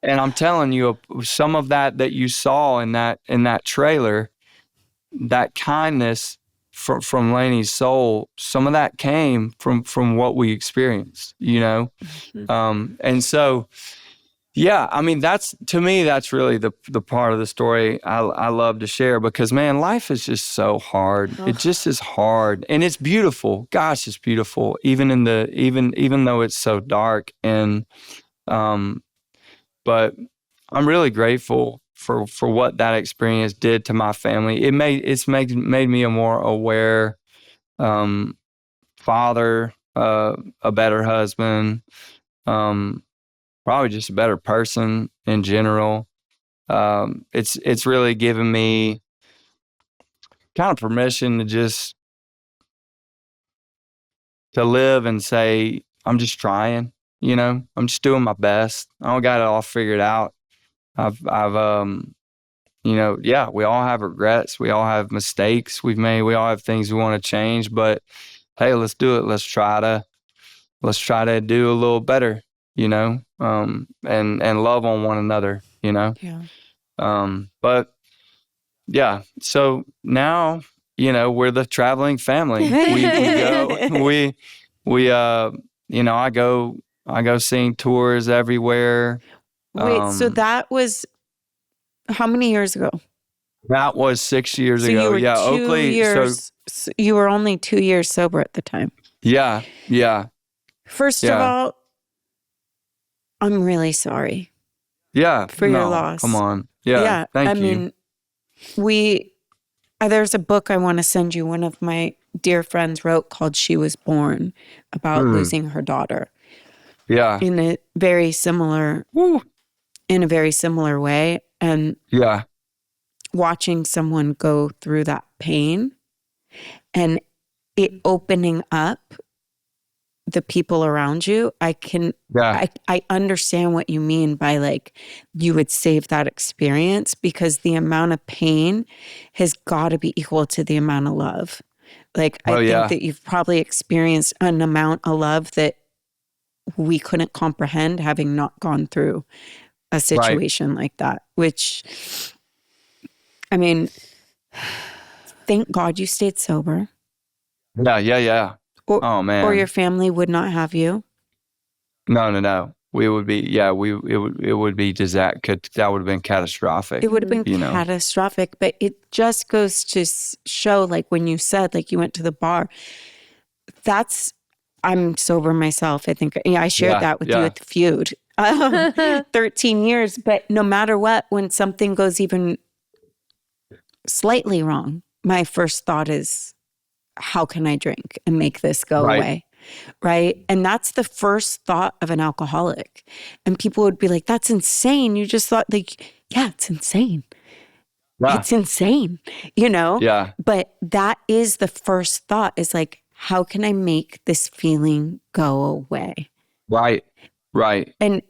And I'm telling you, some of that you saw in that trailer, that kindness from Lainey's soul, some of that came from what we experienced, you know? And so, yeah, I mean, to me, that's really the part of the story I love to share, because man, life is just so hard. It just is hard, and it's beautiful. Gosh, it's beautiful, even though it's so dark. And but I'm really grateful for what that experience did to my family. It's made me a more aware father, a better husband, probably just a better person in general. It's really given me kind of permission to just to live and say, I'm just trying, you know, I'm just doing my best. I don't got it all figured out. I've you know, yeah, we all have regrets. We all have mistakes we've made. We all have things we want to change, but hey, let's do it. Let's try to do a little better, you know, and love on one another, you know? Yeah. But yeah, so now, you know, we're the traveling family. We you know, I go sing tours everywhere. Wait, so that was how many years ago? That was 6 years So ago. you were Yeah, 2 Oakley. years. So you were only 2 years sober at the time. Yeah. First of all, I'm really sorry. Yeah. For your loss. Come on. Yeah. Thank you. I mean, there's a book I want to send you. One of my dear friends wrote called "She Was Born," about losing her daughter. Yeah. In a very similar way, and Yeah. watching someone go through that pain and it opening up the people around you, I understand what you mean by like you would save that experience, because the amount of pain has got to be equal to the amount of love. Like I think that you've probably experienced an amount of love that we couldn't comprehend, having not gone through a situation like that, which, I mean, thank God you stayed sober. Yeah. Oh man. Or your family would not have you. No. We would be, it would be that would have been catastrophic. It would have been catastrophic, but it just goes to show, like when you said, like you went to the bar, I'm sober myself. I think, I shared that with you at the Feud. 13 years, but no matter what, when something goes even slightly wrong, my first thought is, how can I drink and make this go away? Right? And that's the first thought of an alcoholic. And people would be like, that's insane. You just thought, like, yeah, it's insane. Yeah. It's insane, you know? Yeah. But that is the first thought, is like, how can I make this feeling go away? Right. And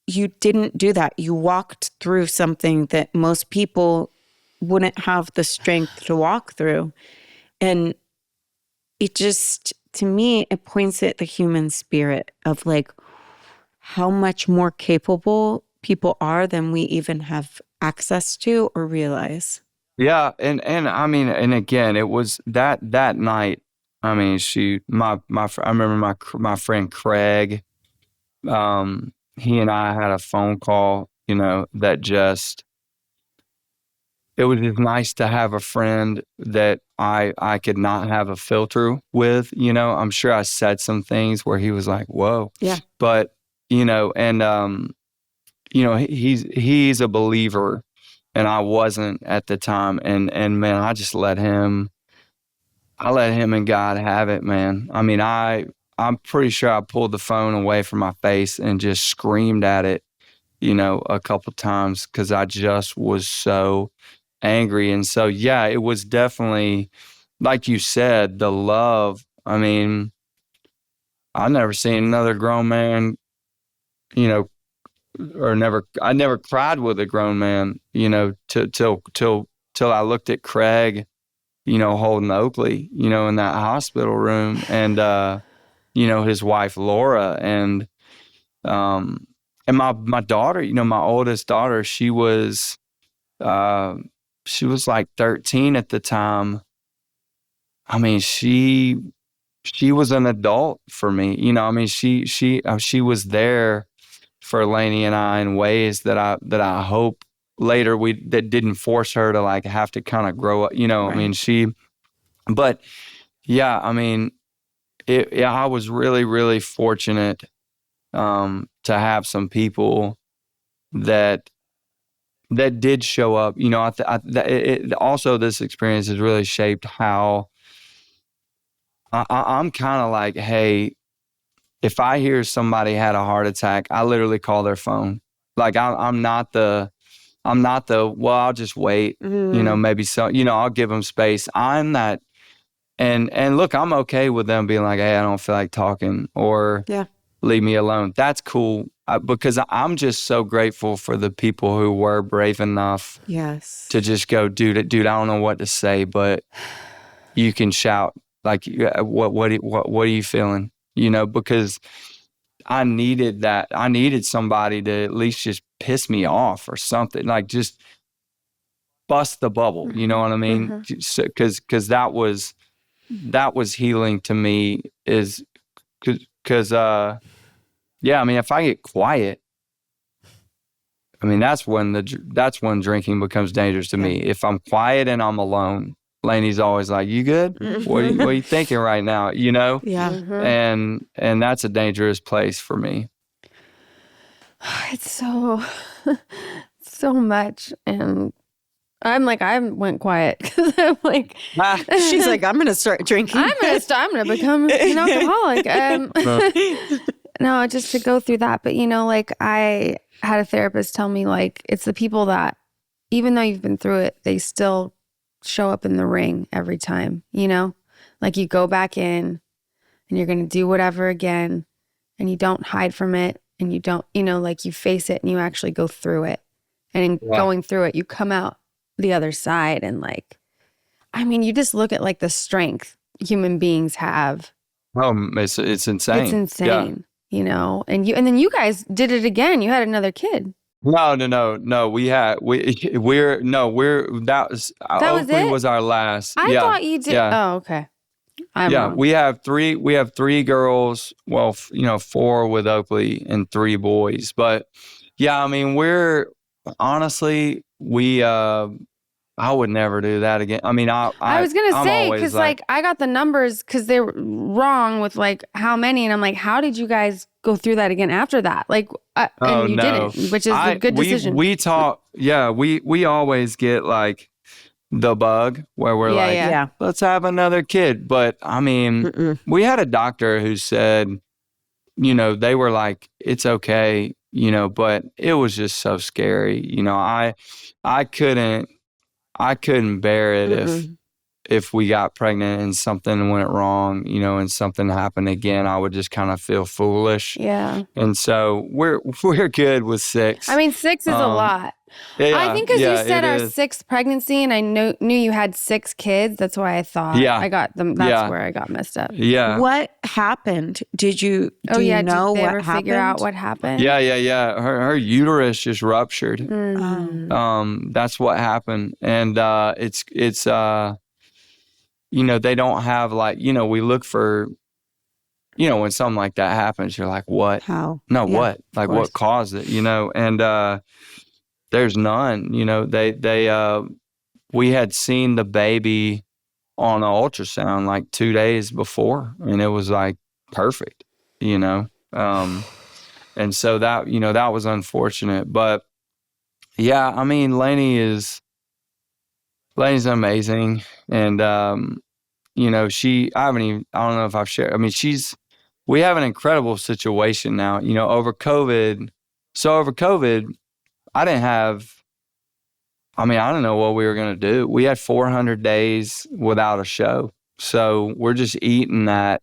you didn't do that. You walked through something that most people wouldn't have the strength to walk through. And it just, to me, it points at the human spirit of like how much more capable people are than we even have access to or realize. Yeah. And I mean, and again, it was that night. I mean, I remember my friend Craig, he and I had a phone call, you know, that just, it was just nice to have a friend that I could not have a filter with, you know. I'm sure I said some things where he was like, whoa. Yeah. But, you know, and, you know, he's a believer and I wasn't at the time. And man, I just let him and God have it, man. I mean, I'm pretty sure I pulled the phone away from my face and just screamed at it, you know, a couple times, because I just was so angry. And so, yeah, it was definitely, like you said, the love. I mean, I've never seen another grown man, you know, I never cried with a grown man, you know, till I looked at Craig, you know, holding Oakley, you know, in that hospital room, and, you know, his wife, Laura, and my daughter, you know, my oldest daughter, she was like 13 at the time. I mean, she was an adult for me. You know, I mean, she was there for Lainey and I in ways that I hope later that didn't force her to like have to kind of grow up. You know, I mean, but yeah, I mean, I was really, really fortunate to have some people that did show up. You know, also this experience has really shaped how I'm kind of like, hey, if I hear somebody had a heart attack, I literally call their phone. Like I'm not the, well, I'll just wait, you know, maybe so, you know, I'll give them space. I'm that. And look, I'm okay with them being like, hey, I don't feel like talking or leave me alone. That's cool. Because I'm just so grateful for the people who were brave enough to just go, dude, I don't know what to say, but you can shout. Like, what are you feeling? You know, because I needed that. I needed somebody to at least just piss me off or something, like just bust the bubble. You know what I mean? Because that was healing to me. Is because yeah, I mean, if I get quiet, I mean that's when drinking becomes dangerous to me. If I'm quiet and I'm alone, Lainey's always like, "You good? What are you thinking right now?" You know? Yeah. And that's a dangerous place for me. It's so much, and I'm like, I went quiet because I'm like, She's like, I'm gonna start drinking. I'm gonna become an alcoholic. No, just to go through that. But you know, like I had a therapist tell me, like, it's the people that, even though you've been through it, they still show up in the ring every time. You know, like you go back in, and you're gonna do whatever again, and you don't hide from it, and you don't, you know, like you face it, and you actually go through it, and in going through it, you come out the other side. And like, I mean, you just look at like the strength human beings have. Oh, it's insane. It's insane, you know. And then you guys did it again. You had another kid. No. That was Oakley it? was our last. I thought you did. Yeah. Oh, okay. I'm wrong. We have three girls. Well, you know, 4 with Oakley and 3 boys. But yeah, I mean, I would never do that again. I mean, I was gonna I'm say, always because like I got the numbers because they were wrong with like how many, and I'm like, how did you guys go through that again after that? Like, and you didn't, which is a good decision. We talk. Yeah, we always get like the bug where we're let's have another kid. But I mean, we had a doctor who said, you know, they were like, it's okay, you know, but it was just so scary. You know, I couldn't bear it if we got pregnant and something went wrong, you know, and something happened again. I would just kind of feel foolish. Yeah. And so we're good with 6. I mean, 6 is a lot. Yeah, I think because you said our is. 6th pregnancy, and I knew you had 6 kids. That's why I thought I got them. That's where I got messed up. Yeah. What happened? Did you know did they what ever happened? figure out what happened? Yeah. Her uterus just ruptured. That's what happened. And it's you know, they don't have like, you know, we look for, you know, when something like that happens, you're like, what? How? No, what? Like what caused it, you know? And there's none, you know, we had seen the baby on an ultrasound like 2 days before, and it was like perfect, you know? And so that, you know, that was unfortunate, but yeah, I mean, Lainey's amazing. And, you know, I don't know if I've shared, I mean, we have an incredible situation now, you know, over COVID, I don't know what we were going to do. We had 400 days without a show. So we're just eating that,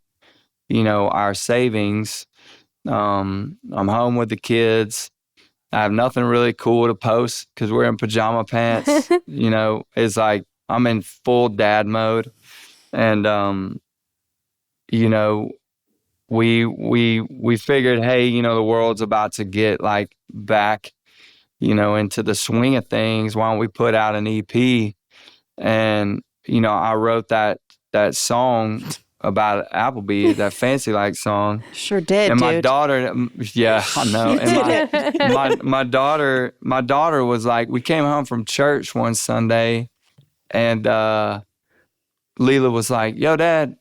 you know, our savings. I'm home with the kids. I have nothing really cool to post because we're in pajama pants. You know, it's like I'm in full dad mode. And, you know, we figured, hey, you know, the world's about to get like back, you know, into the swing of things. Why don't we put out an EP? And, you know, I wrote that that song about Applebee, that Fancy Like song. Sure did, And dude. my daughter, yeah, I know. And my daughter was like, we came home from church one Sunday, and Leela was like, "Yo, Dad,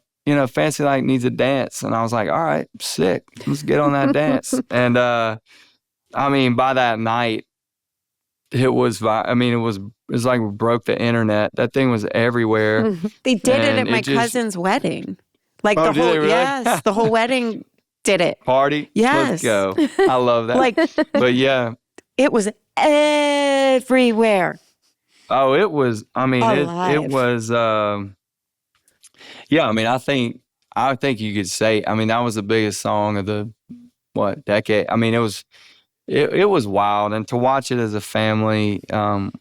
Fancy Like needs a dance." And I was like, "All right, sick. Let's get on that dance." And I mean, by that night, it was like we broke the internet. That thing was everywhere. They did it And at my it just- cousin's wedding. Like Oh, the did whole they really? yes, the whole wedding did it. Party. Yes. Let's go. I love that. Like But yeah. it was everywhere. Oh, it was. I mean, Alive. it was. Yeah, I mean, I think you could say. I mean, that was the biggest song of the decade. I mean, it was wild, and to watch it as a family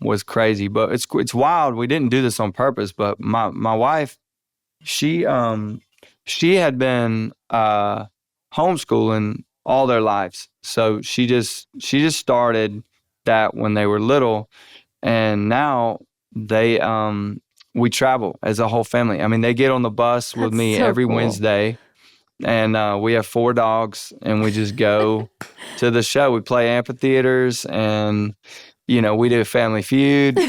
was crazy. But it's wild. We didn't do this on purpose, but my wife, she had been homeschooling all their lives, so she just started that when they were little. And now we travel as a whole family. I mean, they get on the bus with That's me so every cool. Wednesday, and we have 4 dogs, and we just go to the show. We play amphitheaters, and we do Family Feud. we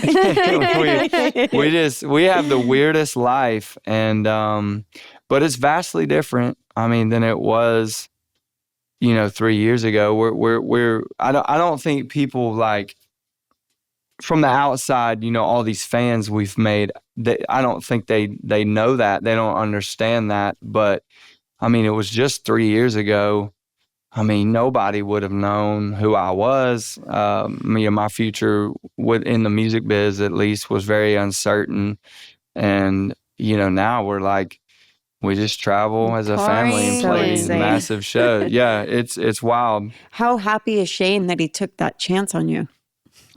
have the weirdest life, and but it's vastly different. I mean, than it was, 3 years ago. I don't think people like. From the outside, all these fans we've made, I don't think they know that. They don't understand that. But, I mean, it was just 3 years ago. I mean, nobody would have known who I was. My future in the music biz, at least, was very uncertain. And, now we're like, we just travel as a family and play these Insane. massive shows. Yeah, it's wild. How happy is Shane that he took that chance on you?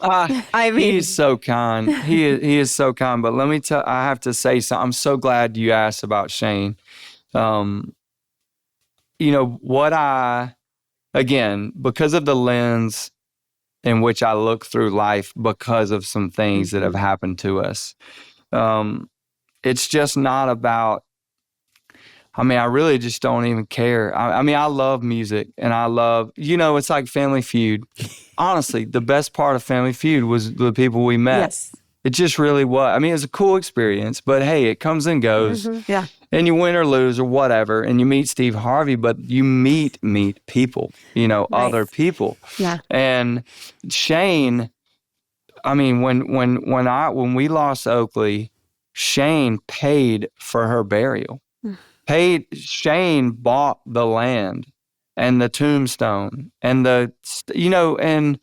I mean, He's so kind. He is so kind. But let me tell. I have to say something. I'm so glad you asked about Shane. Again, because of the lens in which I look through life, because of some things that have happened to us, it's just not about. I mean, I really just don't even care. I mean, I love music, and I love, it's like Family Feud. Honestly, the best part of Family Feud was the people we met. yes. It just really was. I mean, it was a cool experience, but hey, it comes and goes, Yeah. and you win or lose or whatever, and you meet Steve Harvey, but you meet people, other people. Yeah. And Shane, I mean, when we lost Oakley, Shane paid for her burial. Shane bought the land and the tombstone and and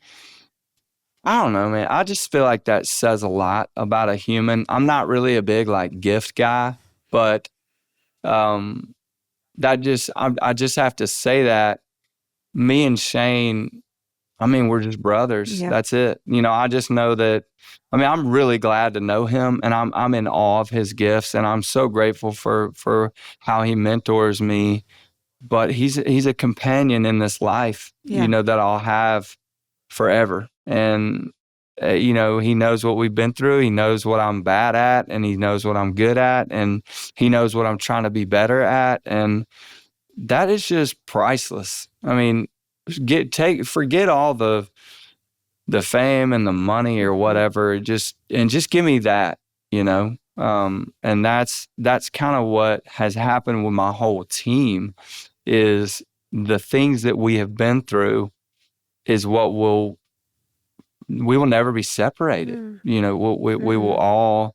I don't know, man. I just feel like that says a lot about a human. I'm not really a big gift guy, but I just have to say that me and Shane, I mean, we're just brothers. Yeah. That's it. I just know that. I mean, I'm really glad to know him, and I'm in awe of his gifts, and I'm so grateful for how he mentors me. But he's a companion in this life, Yeah. that I'll have forever. And he knows what we've been through. He knows what I'm bad at, and he knows what I'm good at, and he knows what I'm trying to be better at, and that is just priceless. I mean, forget all the fame and the money or whatever. Just give me that, and that's kind of what has happened with my whole team. Is the things that we have been through is what we will never be separated. We will all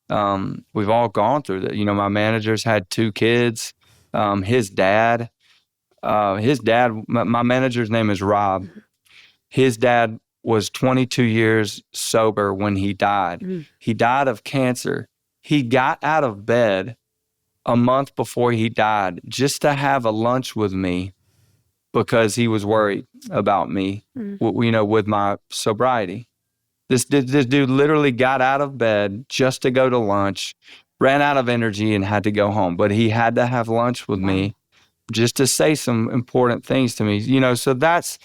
we've all gone through that. My manager's had 2 kids. His dad, my manager's name is Rob. His dad was 22 years sober when he died. He died of cancer. He got out of bed a month before he died just to have a lunch with me because he was worried about me, with my sobriety. This dude literally got out of bed just to go to lunch, ran out of energy and had to go home. But he had to have lunch with me just to say some important things to me. So that's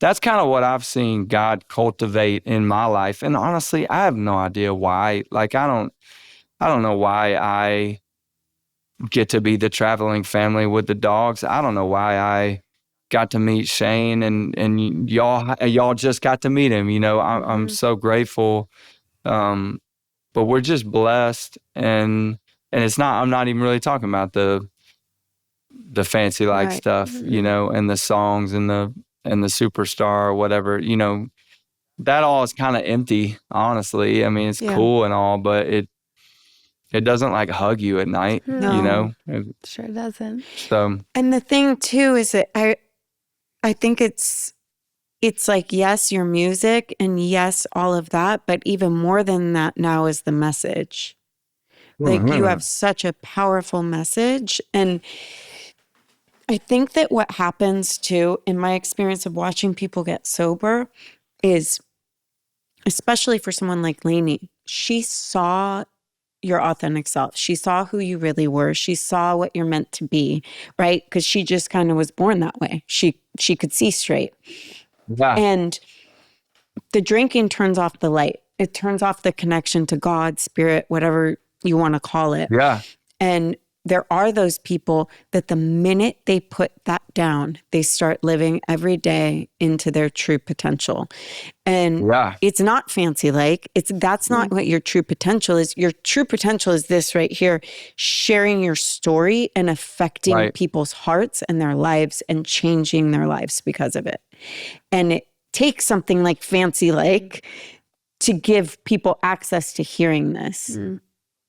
kind of what I've seen God cultivate in my life. And honestly, I have no idea why. I don't know why get to be the traveling family with the dogs. I don't know why I got to meet Shane and y'all just got to meet him. I'm so grateful. But we're just blessed, and it's not. I'm not even really talking about the fancy stuff, and the songs and the superstar or whatever. That all is kind of empty, honestly. I mean, it's cool and all, but it doesn't like hug you at night. It Sure doesn't. So, and the thing too is that I think it's like, yes, your music and yes, all of that, but even more than that now is the message. Like you have such a powerful message. And I think that what happens too, in my experience of watching people get sober, is, especially for someone like Lainey, she saw your authentic self. She saw who you really were. She saw what you're meant to be, right? Because she just kind of was born that way. She could see straight. yeah. And the drinking turns off the light. It turns off the connection to God, spirit, whatever you want to call it. Yeah. And there are those people that the minute they put that down, they start living every day into their true potential. And it's not fancy that's not what your true potential is. Your true potential is this right here, sharing your story and affecting people's hearts and their lives and changing their lives because of it. And it takes something like fancy to give people access to hearing this.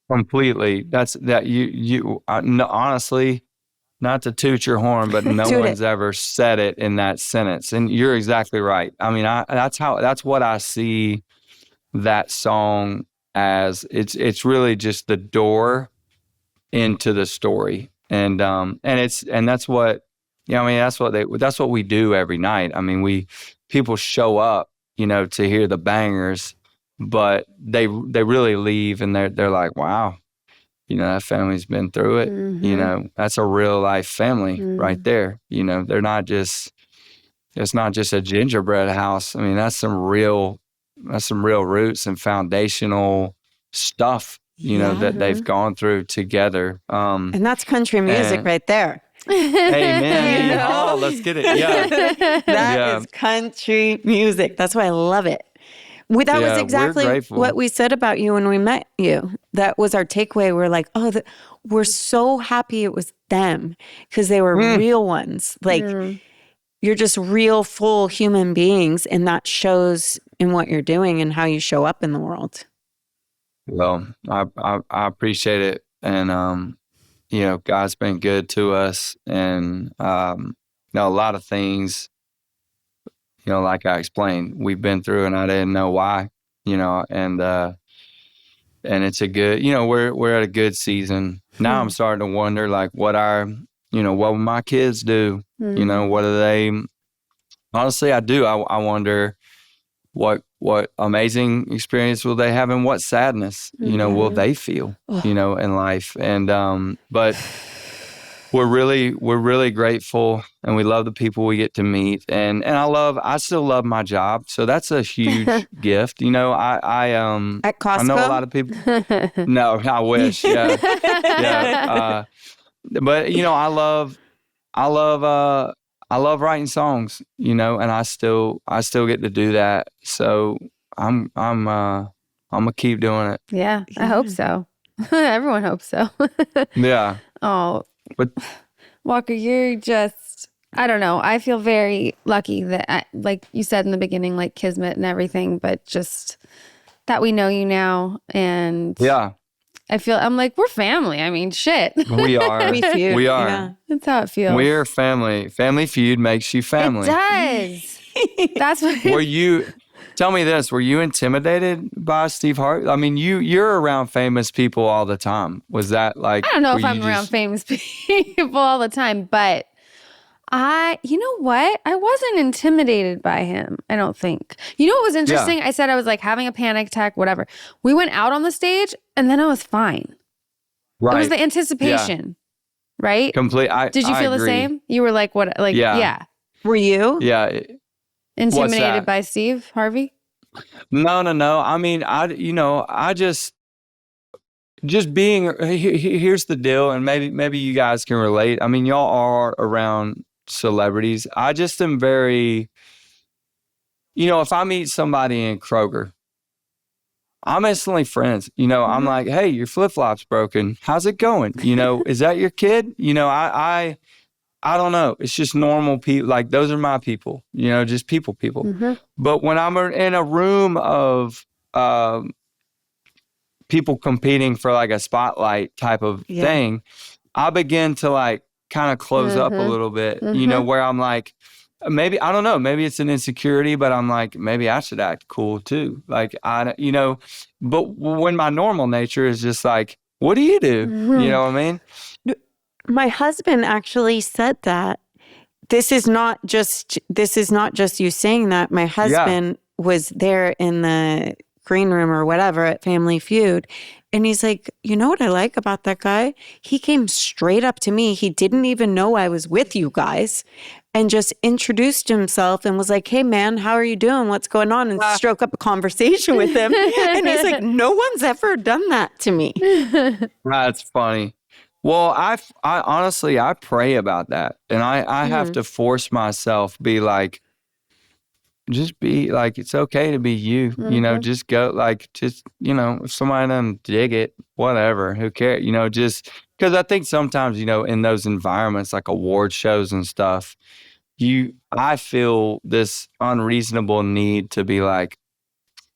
Completely. No, honestly, not to toot your horn, but no one's ever said it in that sentence. And you're exactly right. I mean, that's what I see that song as. It's really just the door into the story. And that's what, that's what we do every night. I mean, people show up, to hear the bangers, but they really leave and they're like, wow, that family's been through it. That's a real life family right there. They're not just, it's not just a gingerbread house. I mean, that's some real roots and foundational stuff, that they've gone through together. And that's country music right there. Amen. Oh, let's get it. Yeah. That is country music. That's why I love it. That was exactly what we said about you when we met you. That was our takeaway. We're like, we're so happy it was them because they were real ones. You're just real, full human beings, and that shows in what you're doing and how you show up in the world. Well, I appreciate it, and God's been good to us, and a lot of things. Like I explained, we've been through and I didn't know why, and it's a good, we're at a good season. Now I'm starting to wonder what will my kids do? What do they, honestly, I do. I wonder what amazing experience will they have and what sadness, will they feel, in life. And, but we're really grateful, and we love the people we get to meet, and I still love my job, so that's a huge gift. At Costco? I know a lot of people. No, I wish. Yeah, yeah. But I love writing songs. And I still get to do that. So I'm gonna keep doing it. Yeah, I hope so. Everyone hopes so. Yeah. Oh. But Walker, you're just, I don't know. I feel very lucky that, like you said in the beginning, like kismet and everything, but just that we know you now. And yeah, I'm like, we're family. I mean, shit. We are. We feud. We are. Yeah. That's how it feels. We're family. Family Feud makes you family. It does. That's what. Tell me this, were you intimidated by Steve Harvey? I mean, you're around famous people all the time. Was that I don't know if I'm around famous people all the time, but you know what? I wasn't intimidated by him, I don't think. You know what was interesting? Yeah. I said I was like having a panic attack, whatever. We went out on the stage and then I was fine. Right. It was the anticipation, right? Complete. Did you feel the same? You were like, what? Like, yeah. Were you? Yeah. Intimidated by Steve Harvey? No. I mean, just being, here's the deal, and maybe you guys can relate. I mean, y'all are around celebrities. I just am very, if I meet somebody in Kroger, I'm instantly friends. I'm like, hey, your flip-flop's broken. How's it going? Is that your kid? I don't know. It's just normal people. Like, those are my people, just people. But when I'm in a room of people competing for like a spotlight type of thing, I begin to like kind of close up a little bit, where I'm like, maybe, I don't know, maybe it's an insecurity, but I'm like, maybe I should act cool too. Like, but when my normal nature is just like, what do you do? You know what I mean? My husband actually said that. This is not just you saying that. My husband was there in the green room or whatever at Family Feud. And he's like, you know what I like about that guy? He came straight up to me. He didn't even know I was with you guys and just introduced himself and was like, hey man, how are you doing? What's going on? And stroke up a conversation with him. And he's like, no one's ever done that to me. That's funny. Well, I honestly, I pray about that. And I have to force myself, be like, just be like, it's okay to be you, just go like, if somebody doesn't dig it, whatever, who cares, just because I think sometimes, in those environments, like award shows and stuff, I feel this unreasonable need to be like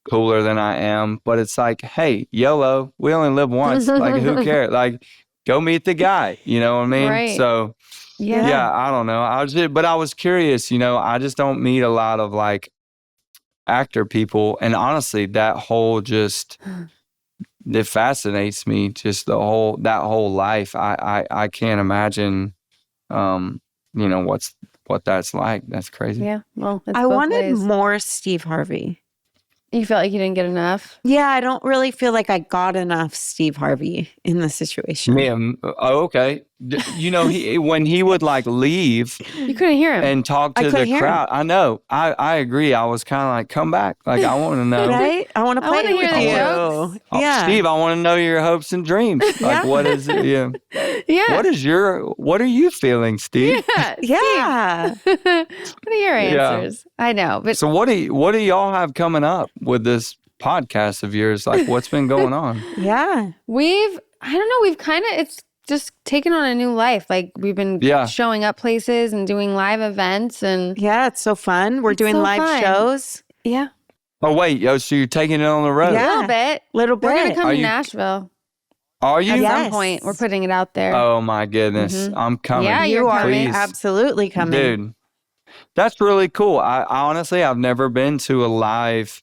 cooler than I am, but it's like, hey, YOLO, we only live once. Like, who cares? Like, go meet the guy, you know what I mean? Right. So yeah, I don't know. But I was curious, I just don't meet a lot of like actor people. And honestly, that whole it fascinates me, just that whole life. I can't imagine, what that's like. That's crazy. Yeah. Well, it's I both wanted ways. more Steve Harvey. You felt like you didn't get enough? Yeah, I don't really feel like I got enough Steve Harvey in the situation. Okay. When he would like leave You couldn't hear him. and talk to the crowd. I know. I agree. I was kind of like, come back. Like, I want to know. Right? I want to play wanna with hear the you. jokes. Yeah. Steve, I want to know your hopes and dreams. Like, what is it? Yeah. Yeah. What are you feeling, Steve? Yeah. What are your answers? I know. But So what do y'all have coming up with this podcast of yours? Like, what's been going on? Yeah. I don't know, we've kind of, it's just taken on a new life. Like, we've been showing up places and doing live events and Yeah, it's so fun. We're doing so live fun. shows. yeah, Oh, wait. So you're taking it on the road? Yeah. a little bit. Little bit. We're going to come Are to you- Nashville Are you? at Yes. some point. We're putting it out there. Oh, my goodness. I'm coming. Yeah, You you're are coming. absolutely coming. Dude, that's really cool. I honestly, I've never been to a live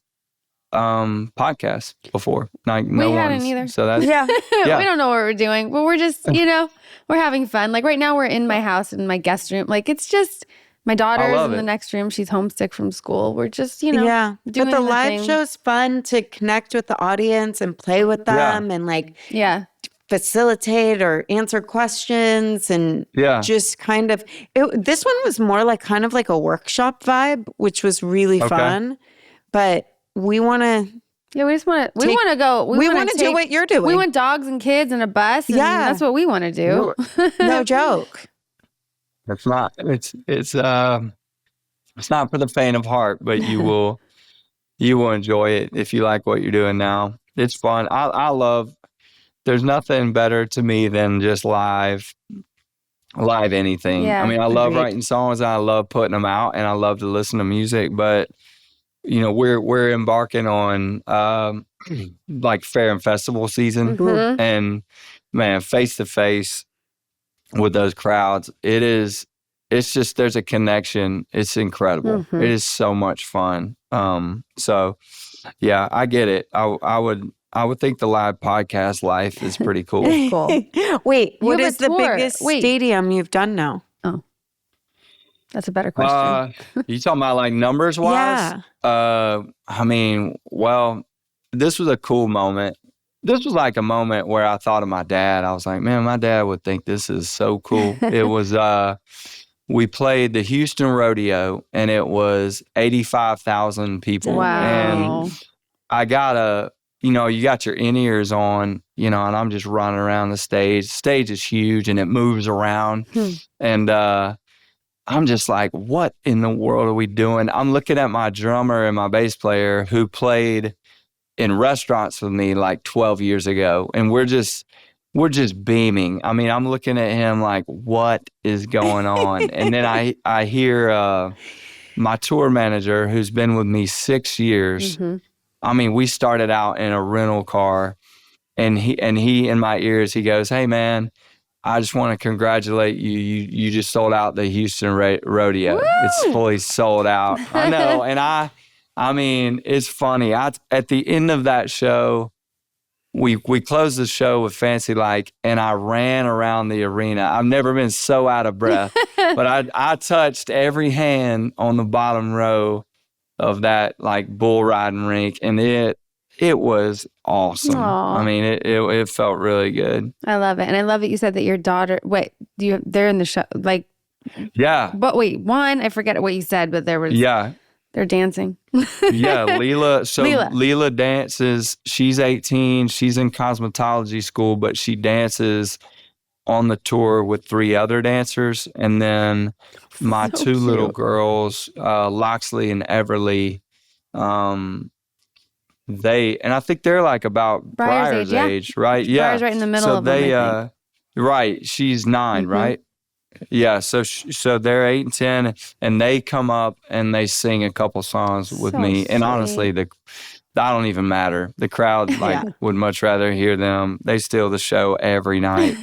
podcast before. Like, no We hadn't one's. either. So that's Yeah. Yeah. We don't know what we're doing, but we're just, we're having fun. Like, right now we're in my house in my guest room. Like, it's just, my daughter's love in the it. next room. She's homesick from school. We're just, Yeah. doing But the the live thing. show's fun to connect with the audience and play with them and like Yeah. facilitate or answer questions and Yeah. just kind of this one was more like kind of like a workshop vibe, which was really fun. But we want to Yeah, we just want to, we want to go. we want to do what you're doing. We want dogs and kids and a bus. And Yeah. that's what we want to do. No joke. It's not. It's not for the faint of heart, but you will enjoy it if you like what you're doing now. It's fun. I love. There's nothing better to me than just live anything. Yeah, I mean, I love agreed. writing songs and I love putting them out and I love to listen to music, but we're embarking on like fair and festival season, Mhm. and man, face to face with those crowds, it's just, there's a connection. It's incredible. Mhm. It is so much fun. So yeah, I get it. I would think the live podcast life is pretty cool. Cool. Wait, You what have a is the tour. biggest Wait. stadium you've done now? That's a better question. You talking about like numbers wise? Yeah. I mean, well, this was a cool moment. This was like a moment where I thought of my dad. I was like, man, my dad would think this is so cool. It was, we played the Houston Rodeo and it was 85,000 people. Wow. And I got you know, you got your in-ears on, you know, and I'm just running around the stage. The stage is huge and it moves around. And I'm just like, what in the world are we doing? I'm looking at my drummer and my bass player who played in restaurants with me like 12 years ago. And we're just beaming. I mean, I'm looking at him like, what is going on? And then I hear my tour manager, who's been with me 6 years. I mean, we started out in a rental car, and he in my ears, he goes, "Hey man, I just want to congratulate you. You just sold out the Houston rodeo. Woo! It's fully sold out." I know, and I mean, it's funny. At the end of that show, we closed the show with Fancy Like, and I ran around the arena. I've never been so out of breath, but I touched every hand on the bottom row of that like bull riding rink, and it was awesome. Aww. I mean, it felt really good. I love it. And I love that you said that your daughter, they're in the show, like, Yeah. but wait, I forget what you said, but there was, they're dancing. Yeah, Leela. So Leela. Leela dances. She's 18. She's in cosmetology school, but she dances on the tour with 3 other dancers. And then my So 2 little cute. girls, Loxley and Everly, I think they're like about Briar's age, right? Yeah. Briar's right in the middle so of them, they, I think. right. She's 9, right? Yeah. So they're 8 and 10, and they come up and they sing a couple songs with So me. And sweet. honestly, I don't even matter. The crowd would much rather hear them. They steal the show every night.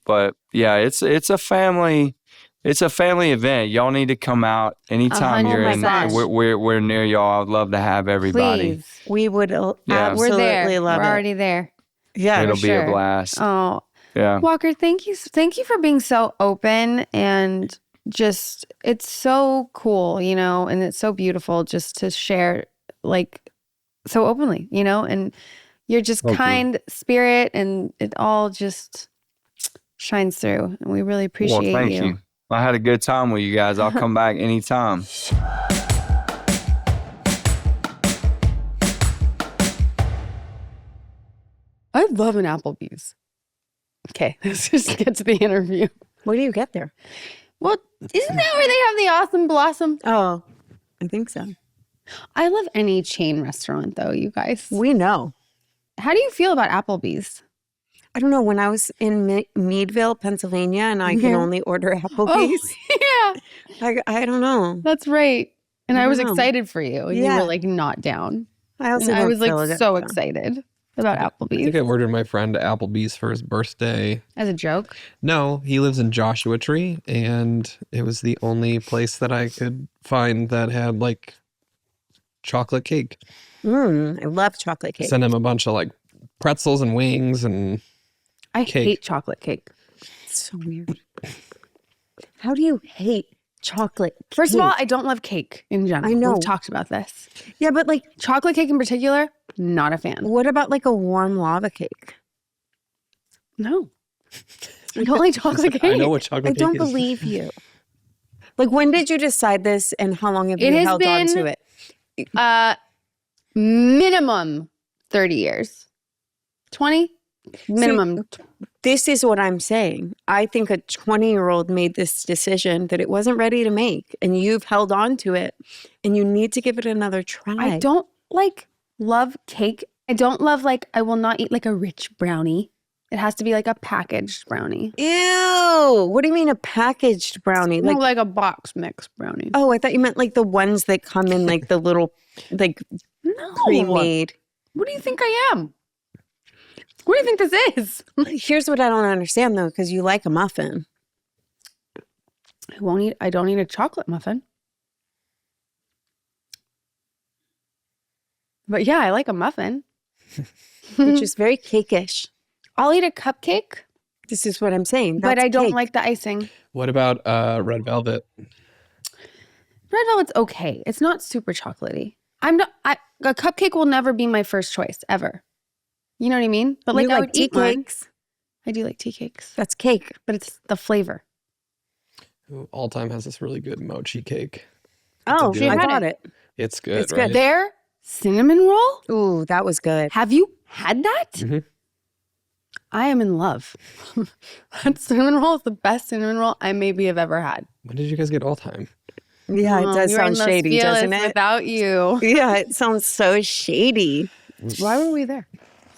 But yeah, it's a family. It's a family event. Y'all need to come out anytime you're in. 100%. We're near y'all. I'd love to have everybody. Please. We would We're absolutely there. love We're it. already there. Yeah. It'll for be a sure. blast. Oh, Yeah. Walker, thank you for being so open, and just, it's so cool, you know, and it's so beautiful just to share like so openly, you know, and you're just kind spirit, and it all just shines through, and we really appreciate Well, thank you. I had a good time with you guys. I'll come back anytime. I love an Applebee's. Okay, let's just get to the interview. Where do you get there? Well, isn't that where they have the Awesome Blossom? Oh, I think so. I love any chain restaurant, though, you guys. We know. How do you feel about Applebee's? I don't know. When I was in Meadville, Pennsylvania, and I can only order Applebee's, Yeah, I don't know. that's right. And I was Wow. excited for you, and you Yeah. were like not down. I also And I don't was like feel it, so excited about I Applebee's. think I ordered my friend Applebee's for his birthday. As a joke. No, he lives in Joshua Tree, and it was the only place that I could find that had like chocolate cake. I love chocolate cake. Send him a bunch of like pretzels and wings and I Cake. hate chocolate cake. It's so weird. How do you hate chocolate cake? First of all, I don't love cake in general. I know. We've talked about this. Yeah, but like, Chocolate cake in particular, not a fan. what about like a warm lava cake? No. I don't like chocolate cake. I know what chocolate I cake don't is. believe you. Like, when did you decide this, and how long have It you has held on to been- it? Minimum 30 years. 20? Minimum. This is what I'm saying. I think a 20-year-old made this decision that it wasn't ready to make, and you've held on to it, and you need to give it another try. I don't love cake. I don't love I will not eat like a rich brownie. It has to be like a packaged brownie. Ew! What do you mean a packaged brownie? No, like a box mix brownie. Oh, I thought you meant like the ones that come in like the little like No. pre-made. What do you think I am? What do you think this is? Here's what I don't understand though, because you like a muffin. I don't eat a chocolate muffin. But yeah, I like a muffin. Which is very cakeish. I'll eat a cupcake, This is what I'm saying. but That's I don't cake. like the icing. What about red velvet? Red velvet's okay. It's not super chocolatey. A cupcake will never be my first choice ever. You know what I mean? But You I would tea eat mine. cakes. I do like tea cakes, That's cake. but it's the flavor. Ooh, All Time has this really good mochi cake. Oh, good I one. got it. It's good, It's good. right? Their cinnamon roll. Ooh, that was good. Have you had that? Mhm. I am in love. That cinnamon roll is the best cinnamon roll I maybe have ever had. When did you guys get all time? Yeah, it does We were in sound Los shady, doesn't Feliz it? Without you. Yeah, it sounds so shady. Why were we there?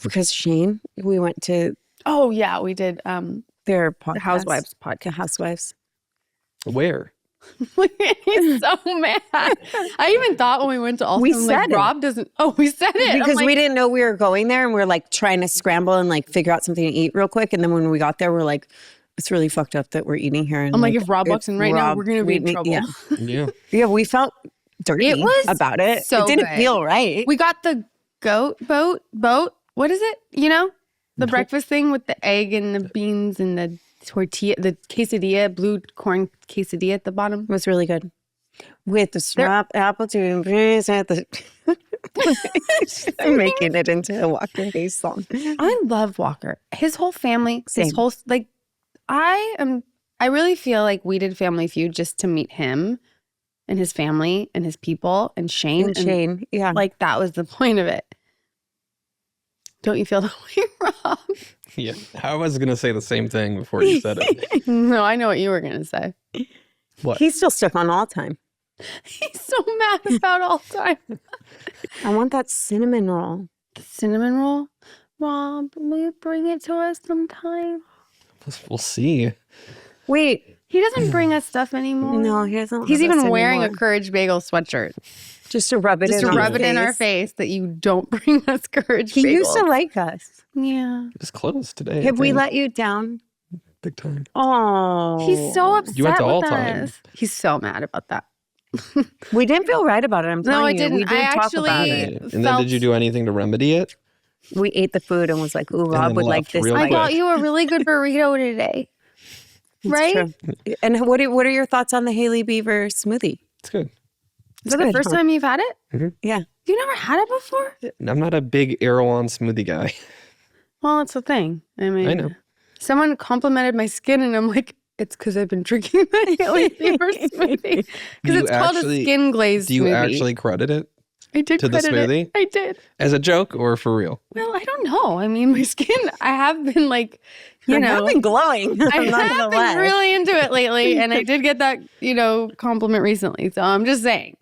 Because Shane, we went to Oh yeah, we did. their The podcast. Housewives The podcast. Housewives. Where? He's so mad. I even thought when we went to Ulster, We I'm like, said it. Rob doesn't. Oh, we said it. I'm Because like, we didn't know we were going there and we are like trying to scramble and like figure out something to eat real quick. And then when we got there, we're like, it's really fucked up that we're eating here. And I'm like, if Rob walks in right now, Rob- we're gonna be in we- trouble. Yeah. Yeah. Yeah, we felt dirty It was about it. so It didn't good. feel right. We got the goat boat. What is it? You know, the breakfast thing with the egg and the beans and the tortilla, the quesadilla, blue corn quesadilla at the bottom. It was really good. With the snap apple to breeze at the I'm making it into a Walker Hayes song. I love Walker. His whole family, Same. his whole I really feel like we did Family Feud just to meet him and his family and his people and Shane. And Shane, yeah. Like that was the point of it. Don't you feel that way, Rob? Yeah. I was going to say the same thing before you said it. No, I know what you were gonna say. What? He's still stuck on all time. He's so mad about all time. I want that cinnamon roll. The cinnamon roll. Rob, will you bring it to us sometime? We'll see. Wait, He doesn't bring us stuff anymore. no, he doesn't. He's love us even wearing a anymore. Courage Bagel sweatshirt. just to rub it Just in to on rub his it in our face. face that you don't bring us Courage He Bagels. used to like us. Yeah. It's closed today. I Have we think. let you down? Big time. Oh, He's so upset You went to with all time. us. He's so mad about that. We didn't feel right about it. I'm telling No, I you. didn't. We did I talk actually- about Yeah. it. And then did you do anything to remedy it? We ate the food and was like, "Ooh, Rob then would like left this." real I quick. got you a really good burrito today. It's right? true. And what are your thoughts on the Haley Beaver smoothie? It's good. Is that the good, first huh? time you've had it? Yeah. You never had it before? I'm not a big Erewhon smoothie guy. Well, it's a thing. I mean, I know. Someone complimented my skin, and I'm like, it's because I've been drinking the Haley Beaver smoothie. Because you it's called a actually- skin glazed Do you smoothie. actually credit it I did to the credit smoothie? it. I did. as a joke or for real? Well, I don't know. I mean, my skin, I have been like, you I've know, been glowing. I I'm not have gonna been lie. really into it lately. And I did get that, compliment recently. So I'm just saying,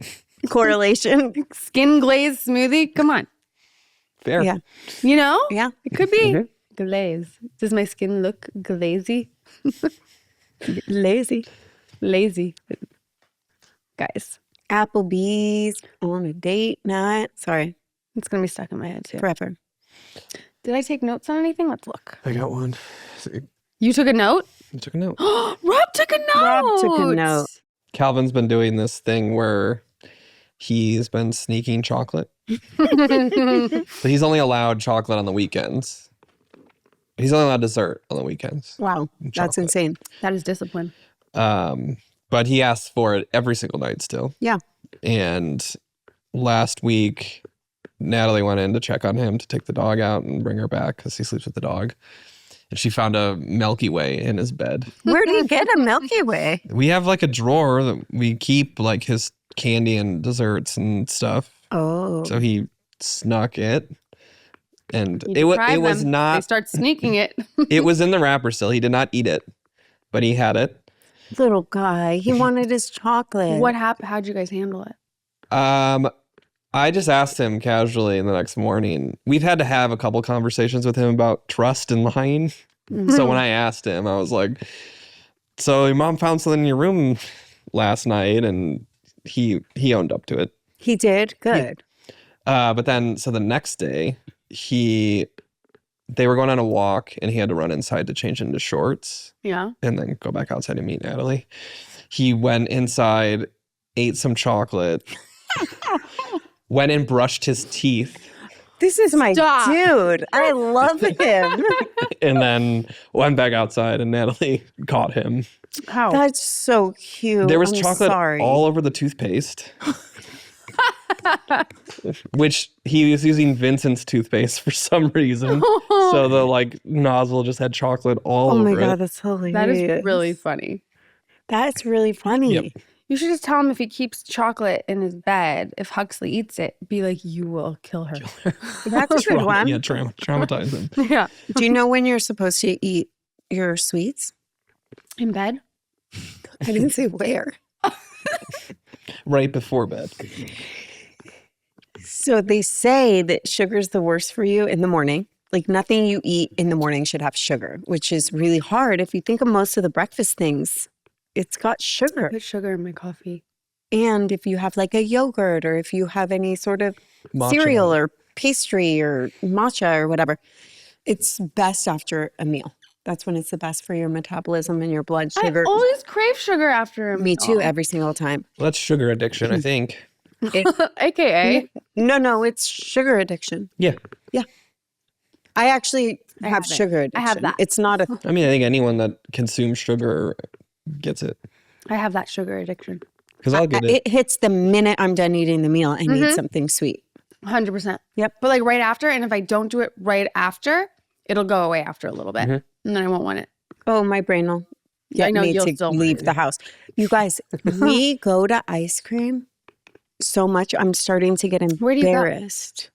Correlation. skin glazed smoothie. Come on. Fair. Yeah. Yeah. It could be Mhm. glaze. Does my skin look glazy? Lazy. Lazy. Guys, Applebee's on a date night. Sorry, it's going to be stuck in my head too. forever. Did I take notes on anything? Let's look. I got one. You took a note? I took a note. Rob took a note. Rob took a note. Calvin's been doing this thing where he's been sneaking chocolate. But he's only allowed chocolate on the weekends. He's only allowed dessert on the weekends. Wow, that's Chocolate. insane. That is discipline. But he asks for it every single night still. Yeah. And last week, Natalie went in to check on him to take the dog out and bring her back because he sleeps with the dog. And she found a Milky Way in his bed. Where do you get a Milky Way? We have like a drawer that we keep like his candy and desserts and stuff. Oh, So he snuck it. And You it was deprive them. They not, start sneaking it. it was in the wrapper still. He did not eat it, but he had it. little guy. He wanted his chocolate. What happened? How'd you guys handle it? I just asked him casually the next morning. We've had to have a couple conversations with him about trust and lying. So when I asked him, I was like, so your mom found something in your room last night, and he owned up to it. He did? Good. But then, so the next day, they were going on a walk, and he had to run inside to change into shorts Yeah. and then go back outside to meet Natalie. He went inside, ate some chocolate, went and brushed his teeth, This is my Stop. dude. I love him. and then went back outside, and Natalie caught him. How? That's so cute. There was I'm chocolate sorry. all over the toothpaste. Which he was using Vincent's toothpaste for some reason. So the nozzle just had chocolate all Oh over my it. God, that's hilarious. That is really funny. That's really funny. Yep. You should just tell him if he keeps chocolate in his bed, if Huxley eats it, be like, you will kill her. That's a good one. Yeah, traumatize him. Yeah. Do you know when you're supposed to eat your sweets? In bed? I didn't say where. Right before bed. So they say that sugar's the worst for you in the morning. Like nothing you eat in the morning should have sugar, which is really hard. If you think of most of the breakfast things, it's got sugar. Put sugar in my coffee. And if you have like a yogurt or if you have any sort of Matcha. cereal or pastry or matcha or whatever, it's best after a meal. That's when it's the best for your metabolism and your blood sugar. I always crave sugar after a meal. Me too, every single time. Well, that's sugar addiction, I think. AKA. No, it's sugar addiction. Yeah. I actually I have have it. sugar addiction. I have that. It's not a I mean, I think anyone that consumes sugar gets it. I have that sugar addiction. Because I'll get it. It hits the minute I'm done eating the meal. I need something sweet. 100%. Yep. But like right after, and if I don't do it right after, it'll go away after a little bit. And then I won't want it. Oh, my brain will get know me you'll to still want leave it. the house. You guys, we go to ice cream so much. I'm starting to get Where do you go? embarrassed.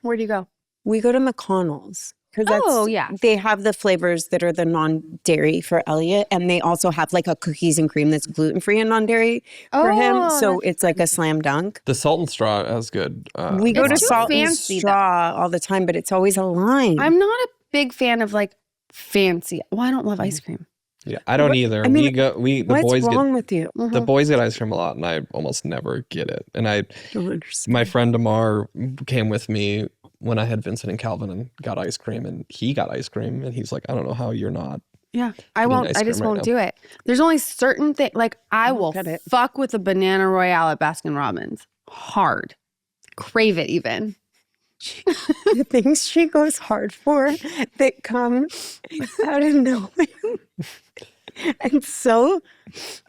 Where do you go? We go to McConnell's. Oh, yeah. They have the flavors that are the non-dairy for Elliot, and they also have like a cookies and cream that's gluten-free and non-dairy for him. Oh, So it's like a slam dunk. The salt and straw is good. We go to It's too Salt and fancy, though. Straw all the time, but it's always a line. I'm not a big fan of like fancy. Well, I don't love ice cream. Yeah, I don't either. I mean, the What's boys wrong with you? the boys get ice cream a lot, and I almost never get it. And Don't understand. my friend Damar came with me when I had Vincent and Calvin and got ice cream, and he got ice cream, and he's like, I don't know how you're not. Yeah, I Eating won't. ice I just cream right won't now. do it. There's only certain things. Like I will get it. fuck with a banana royale at Baskin Robbins hard, crave it even. The things she goes hard for that come out of nowhere. And so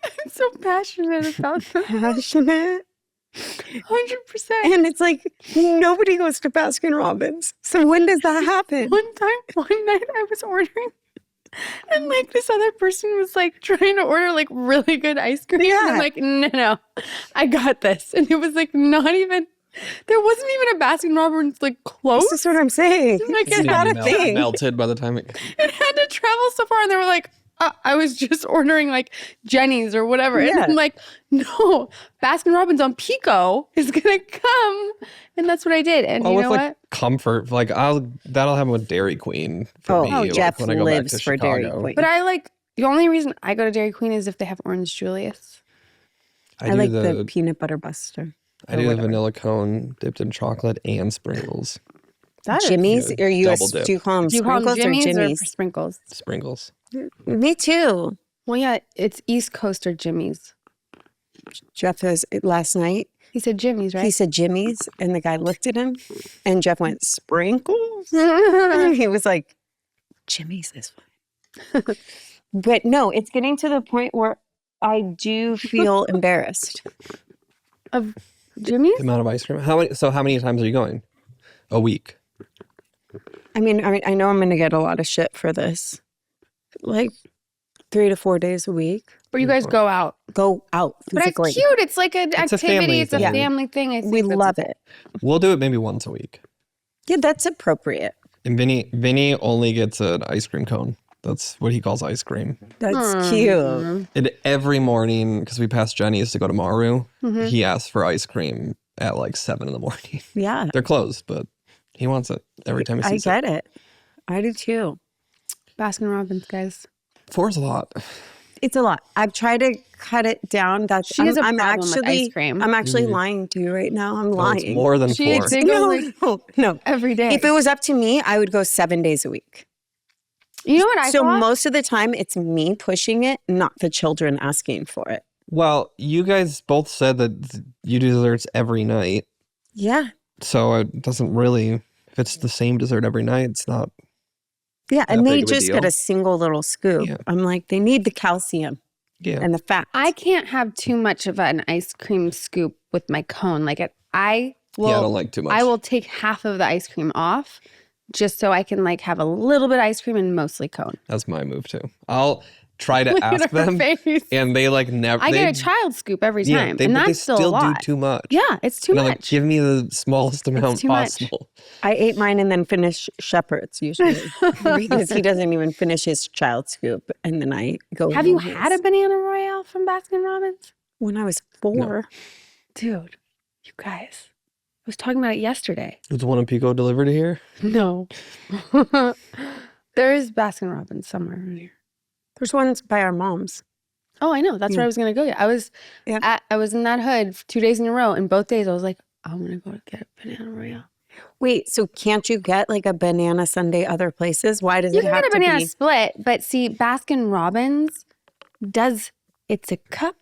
I'm so passionate about that. passionate. 100%. And it's like nobody goes to Baskin Robbins. So when does that happen? One night I was ordering, and like this other person was like trying to order like really good ice cream. And I'm Yeah. like, no, I got this. And it was like not even. There wasn't even a Baskin Robbins like close. This is what I'm saying. Like, It's it's not a Mel- thing. Melted by the time it. It had to travel so far, and they were like, I was just ordering like Jenny's or whatever. And Yeah. I'm like, no, Baskin Robbins on Pico is gonna come, and that's what I did. And you with know like what? comfort, like that'll happen with Dairy Queen for Oh, me. like, Jeff when I go back lives to for Dairy Chicago. Queen. But I like the only reason I go to Dairy Queen is if they have Orange Julius. I do like the peanut butter buster. I do the vanilla cone dipped in chocolate and sprinkles. That is- Jimmy's? Or you Double dip. do you call them Do you call them sprinkles or Jimmy's or Jimmy's? sprinkles? Sprinkles. Me too. Well, yeah, it's East Coast or Jimmy's. Jeff was last night. He said Jimmy's, He right? said Jimmy's, and the guy looked at him, and Jeff went sprinkles. And he was like, Jimmy's is fine. But no, it's getting to the point where I do feel embarrassed. Of Jimmy's? The amount of ice cream. How many times are you going? A week. I mean, I know I'm going to get a lot of shit for this. Like 3 to 4 days a week. Or you guys go out? Go out But it's physically. cute. It's like an It's a activity. family It's a thing. family thing. I think We that's- love it. We'll do it maybe once a week. Yeah, that's appropriate. And Vinny only gets an ice cream cone. That's what he calls ice cream. That's cute. And every morning, because we pass Jenny's to go to Maru, Mm-hmm. he asks for ice cream at like 7 a.m. Yeah, They're closed, but he wants it every time he I sees it. get it. I do too. Baskin Robbins, guys. 4's a lot. It's a lot. I've tried to cut it down. That's She has a I'm problem with actually ice cream. I'm actually lying to you right now. I'm Oh, lying. it's more than She 4. They go no, like no. every day. If it was up to me, I would go 7 days a week. You know what I So thought? most of the time, it's me pushing it, not the children asking for it. Well, you guys both said that you do desserts every night. Yeah. So it doesn't really, if it's the same dessert every night, it's not. Yeah. That And they big of a just get deal. a single little scoop. Yeah. I'm like, they need the calcium Yeah. and the fat. I can't have too much of an ice cream scoop with my cone. Like I will. I don't like too much. I will take half of the ice cream off, just so I can like have a little bit of ice cream and mostly cone. That's my move too. try to Look at ask her them, face. and they like never. I they, get a child scoop every time, but and they that's still a still lot. do too much. Yeah, it's too And I'm much. like, give me the smallest amount too much. possible. I ate mine and then finish Shepherd's usually because he doesn't even finish his child scoop, and then I go. Have you had a banana royale from Baskin Robbins? When I was 4? Dude, you guys. I was talking about it yesterday. Was one of Pico delivered here? No. There is Baskin Robbins somewhere around here. There's ones by our moms. Oh, I know. That's where I was going to go. I was I was in that hood for 2 days in a row, and both days I was like, I'm going to go get a banana royale. Wait, so can't you get like a banana sundae other places? Why does You it can have get a to banana be? split, but see, Baskin Robbins does, it's a cup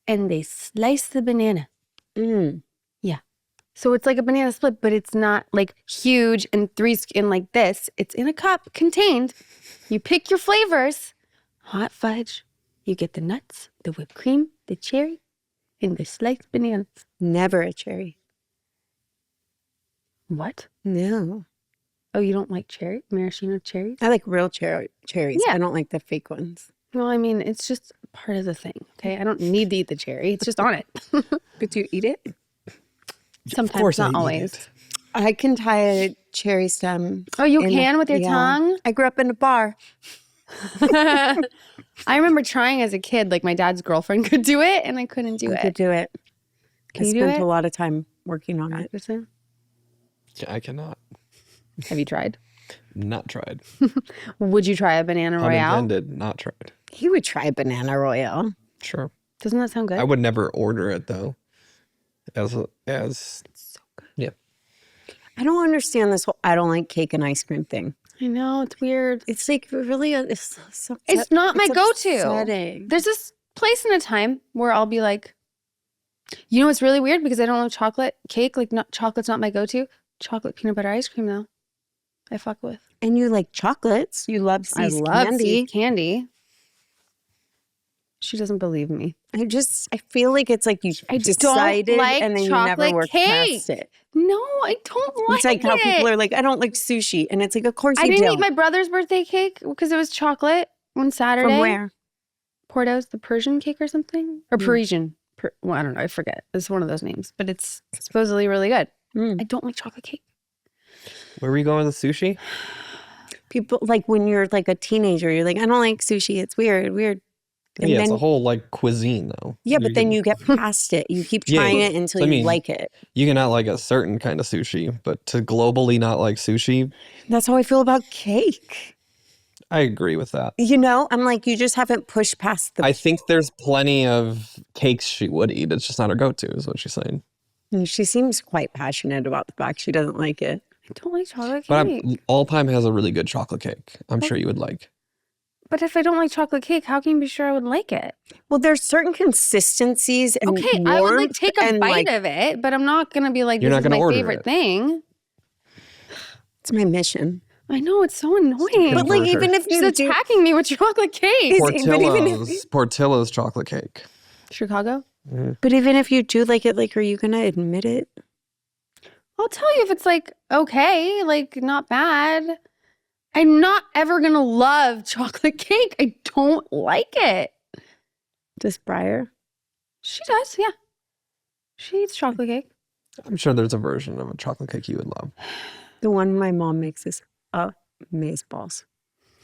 and they slice the banana. Mm. Yeah. So it's like a banana split, but it's not like huge and in like this. It's in a cup contained. You pick your flavors. Hot fudge. You get the nuts, the whipped cream, the cherry, and the sliced bananas. Never a cherry. What? No. Oh, you don't like cherry? Maraschino cherries? I like real cherries. Yeah. I don't like the fake ones. Well, I mean, it's just part of the thing, okay? I don't need to eat the cherry. It's just on it. But do you eat it? Sometimes, course I not eat always. it. I can tie a cherry stem. Oh, you in- can with your yeah. tongue? I grew up in a bar. I remember trying as a kid, like my dad's girlfriend could do it, and I couldn't do I it. could do it. Can I you do spent it? a lot of time working on it. Practicing? Yeah, I cannot. Have you tried? Not tried. Would you try a banana royale? Unintended. Not tried. He would try banana royale. Sure. Doesn't that sound good? I would never order it though. As so good. yeah. I don't understand this whole I don't like cake and ice cream thing. I know, it's weird. It's like really, it's Not my go-to. upsetting. There's this place and a time where I'll be like, you know what's really weird? Because I don't love chocolate cake. Like, chocolate's not my go-to. Chocolate peanut butter ice cream, though. I fuck with. And you like chocolates. You love I C's love candy. C's candy. She doesn't believe me. I feel like it's like you decided like and then you never chocolate worked cake. past it. No, I don't like It's like how it. people are like, I don't like sushi. And it's like, of course I you didn't don't. eat my brother's birthday cake because it was chocolate on Saturday. From where? Porto's, the Persian cake or something? Or Parisian. Well, I don't know. I forget. It's one of those names. But it's supposedly really good. Mm. I don't like chocolate cake. Where were you going with the sushi? People like when you're like a teenager, you're like, I don't like sushi. It's weird. And Yeah, it's then, a whole like cuisine though. yeah, but then can- you get past it. You keep Yeah, trying it until I you mean- like it. You can not like a certain kind of sushi, but to globally not like sushi, That's how I feel about cake. I agree with that. You know, I'm like, you just haven't pushed past the. I think there's plenty of cakes she would eat. It's just not her go-to, is what she's saying. She seems quite passionate about the fact she doesn't like it. I don't like chocolate cake. But All Time has a really good chocolate cake. I'm sure you would like. But if I don't like chocolate cake, how can you be sure I would like it? Well, there's certain consistencies and Okay, I would like warmth take a and, bite like, of it, but I'm not gonna be like, You're this not is gonna my order favorite it. thing. It's my mission. I know, it's so annoying. But like, Convert her. even if you She's do, attacking me with chocolate cake. But even if- Portillo's chocolate cake. Chicago? but even if you do like it, like, are you gonna admit it? I'll tell you if it's like okay, like not bad. I'm not ever gonna love chocolate cake. I don't like it. Does Briar? She does, yeah. She eats chocolate cake. I'm sure there's a version of a chocolate cake you would love. The one my mom makes is amaze balls.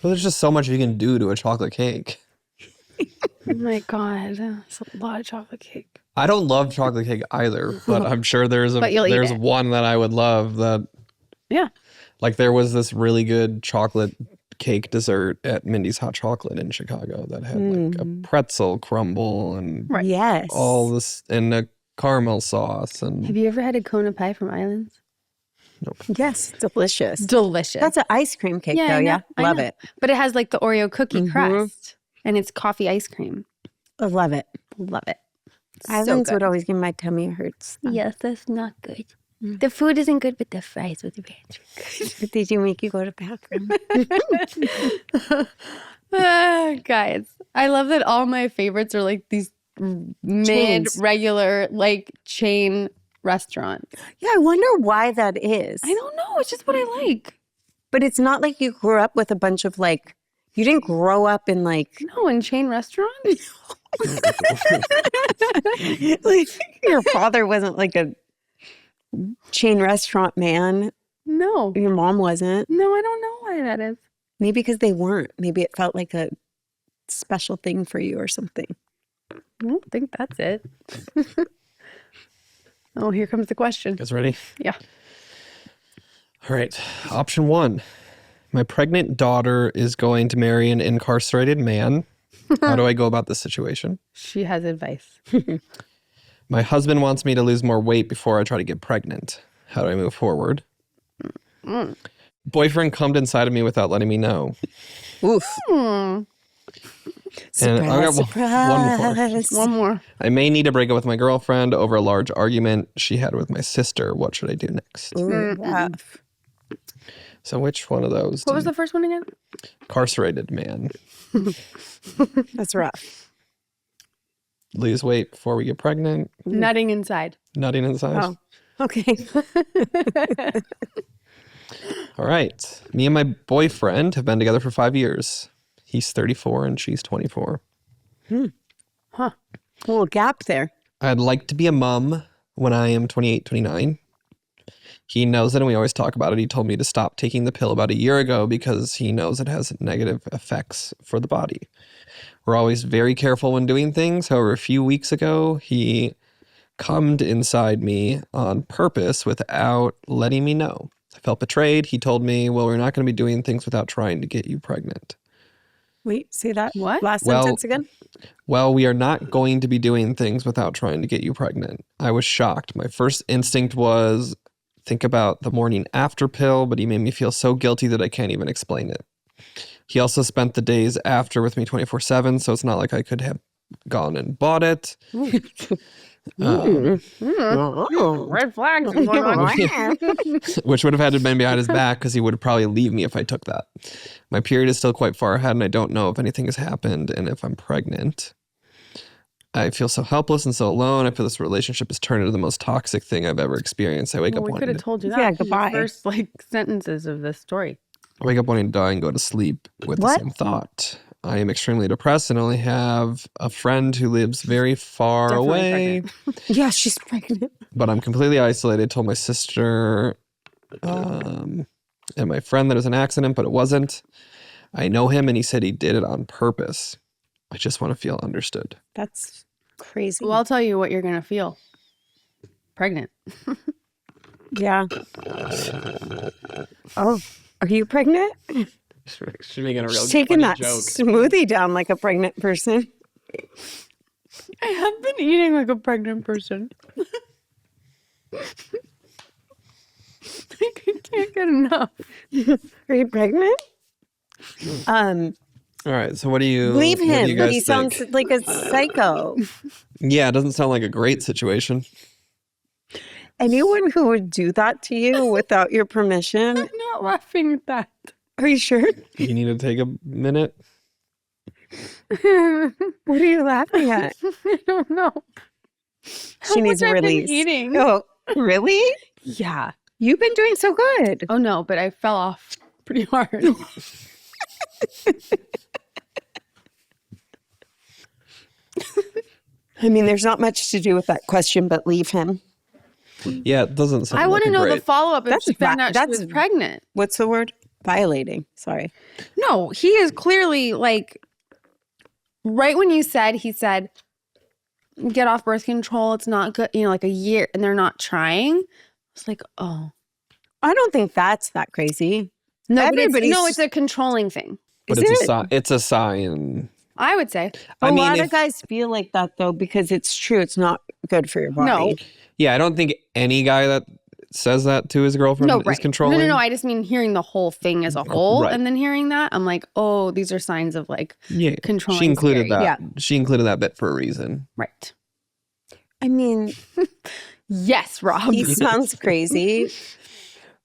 But there's just so much you can do to a chocolate cake. Oh my God, it's a lot of chocolate cake. I don't love chocolate cake either, but I'm sure there's But you'll eat there's it. one that I would love that. Yeah. Like there was this really good chocolate cake dessert at Mindy's Hot Chocolate in Chicago that had like a pretzel crumble and Right. Yes. all this and a caramel sauce and Have you ever had a Kona pie from Islands? Yes, delicious. Delicious. That's an ice cream cake, Yeah, though. I know, Yeah, I love know. it. But it has like the Oreo cookie Mhm. crust and it's coffee ice cream. I love it. Love it. Islands so would good. always give my tummy hurts. Yes, that's not good. The food isn't good, but the fries with the ranch. But did you make you go to the bathroom? Guys, I love that all my favorites are like these mid-regular, like chain restaurants. Yeah, I wonder why that is. I don't know. It's just what I like. But it's not like you grew up with a bunch of like You didn't grow up in like No, in chain restaurants. like your father wasn't like a chain restaurant man. No. Your mom wasn't. No, I don't know why that is. Maybe because they weren't. Maybe it felt like a special thing for you or something. I don't think that's it. Oh, here comes the question. You guys ready? Yeah. All right. Option 1. My pregnant daughter is going to marry an incarcerated man. How do I go about this situation? She has advice. My husband wants me to lose more weight before I try to get pregnant. How do I move forward? Boyfriend cummed inside of me without letting me know. Oof. And I got Surprise. One more. I may need to break up with my girlfriend over a large argument she had with my sister. What should I do next? Ooh, rough. So which one of those? What was the first one again? Incarcerated man. That's rough. Lose weight before we get pregnant. Nutting inside. Nutting inside. Oh, okay. All right. Me and my boyfriend have been together for 5 years. He's 34 and she's 24. Huh. A little gap there. I'd like to be a mom when I am 28, 29. He knows it and we always talk about it. He told me to stop taking the pill about a year ago because he knows it has negative effects for the body. We're always very careful when doing things. However, a few weeks ago, he cummed inside me on purpose without letting me know. I felt betrayed. He told me, well, we're not going to be doing things without trying to get you pregnant. Wait, say that What? last Well- sentence again? Well, we are not going to be doing things without trying to get you pregnant. I was shocked. My first instinct was think about the morning after pill, but he made me feel so guilty that I can't even explain it. He also spent the days after with me 24/7, so it's not like I could have gone and bought it. Oh. Red flags are going on. Which would have had to been behind his back because he would probably leave me if I took that. My period is still quite far ahead and I don't know if anything has happened and if I'm pregnant. I feel so helpless and so alone. I feel this relationship has turned into the most toxic thing I've ever experienced. I wake Well, up we could wanting have to, told you that. Yeah, in the goodbye. First sentences of this story. to die and go to sleep with What? the same thought. I am extremely depressed and only have a friend who lives very far Definitely away. Yeah, she's pregnant. But I'm completely isolated. Told my sister and my friend that it was an accident, but it wasn't. I know him and he said he did it on purpose. I just want to feel understood. That's crazy. Well, I'll tell you what you're going to feel. Pregnant. Yeah. Oh, are you pregnant? She's making a She's taking that smoothie down like a pregnant person. I have been eating like a pregnant person. I can't get enough. Are you pregnant? All right, so what do you Leave what do him. you guys He think? sounds like a psycho. Yeah, it doesn't sound like a great situation. Anyone who would do that to you without your permission, I'm not laughing at that. are you sure? You need to take a minute. I What are you laughing at? don't know. She needs a I've been release. eating. Oh, really? Yeah. You've been doing so good. Oh no, but I fell off pretty hard. I mean, there's not much to do with that question, but leave him. Yeah, it doesn't sound I like want to a know great. the follow-up if That's she found va- out she that's- was pregnant. What's the word? Violating. Sorry. No, he is clearly like, right when you said, he said, get off birth control. It's not good. You know, like a year and they're not trying. I was like, oh. I don't think that's that crazy. No, but Everybody's- it's a controlling thing. But Is it's it? it's a sign. I would say. A I mean, lot if- of guys feel like that though, because it's true. It's not good for your body. No. Yeah, I don't think any guy that says that to his girlfriend No, is right. controlling. No. I just mean hearing the whole thing as a whole Right. and then hearing that. I'm like, oh, these are signs of like Yeah, controlling. she included scary. that. She included that bit for a reason. Right. I mean, Yes, Rob. he sounds crazy.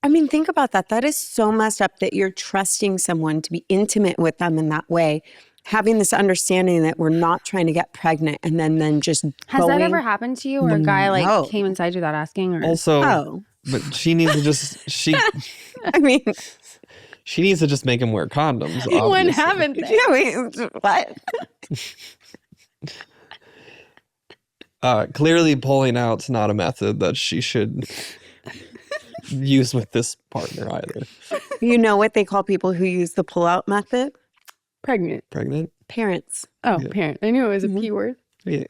I mean, think about that. That is so messed up that you're trusting someone to be intimate with them in that way, having this understanding that we're not trying to get pregnant and then just Has going. that ever happened to you where a guy like No. came inside you without asking? Or Also, Oh, but she needs to just She needs to just make him wear condoms. When obviously. haven't they? Yeah, wait, what? Clearly, pulling out's not a method that she should use with this partner either. You know what they call people who use the pull-out method? Pregnant. Pregnant? Parents. Oh, Yeah. parent. I knew it was a P word. Yeah.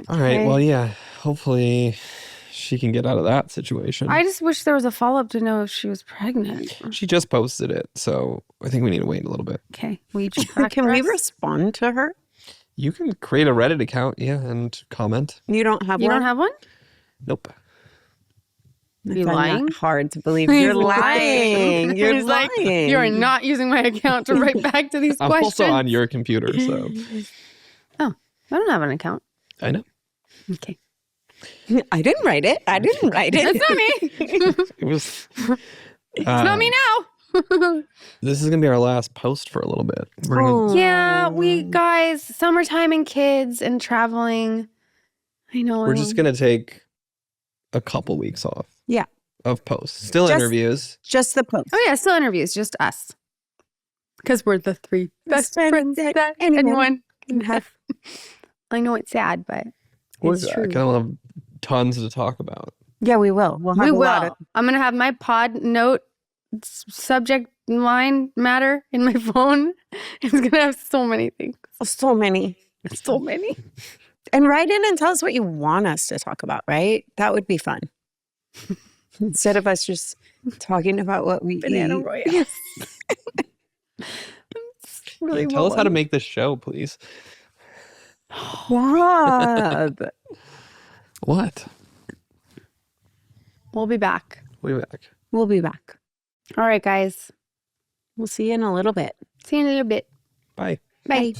All right. Okay. Well, yeah. Hopefully, she can get out of that situation. I just wish there was a follow-up to know if she was pregnant. She just posted it, so I think we need to wait a little bit. Okay. Will you check back Can for we us? respond to her? You can create a Reddit account, yeah, and comment. You don't have You one? don't have one? Nope. I You find lying? that hard to believe. He's You're lying. You're He's like, lying. you are not using my account to write back to these I'm questions. also on your computer, so Oh, I don't have an account. I know. Okay. I didn't write it. I didn't write it. It's not me. It was. It's not me now. This is gonna be our last post for a little bit. We're gonna, Oh. Yeah, we guys, summertime and kids and traveling. I know. we're just gonna take a couple weeks off. Yeah. Of posts, still Just- interviews. Just the post. Oh yeah, still interviews, just us. Because we're the three best friends friends that that anyone anyone can can have. I know it's sad, but it's I true. kind of have tons to talk about. Yeah, we will. We'll have We a lot of. will. I'm gonna have my pod note subject line matter in my phone. It's gonna have so many things. So many. So many. And write in and tell us what you want us to talk about, right? That would be fun. Instead of us just talking about what we Banana eat. Royale. Really Tell us how to want make this show, please. Rob. What? We'll be back. We'll be back. We'll be back. All right, guys. We'll see you in a little bit. See you in a little bit. Bye. Bye.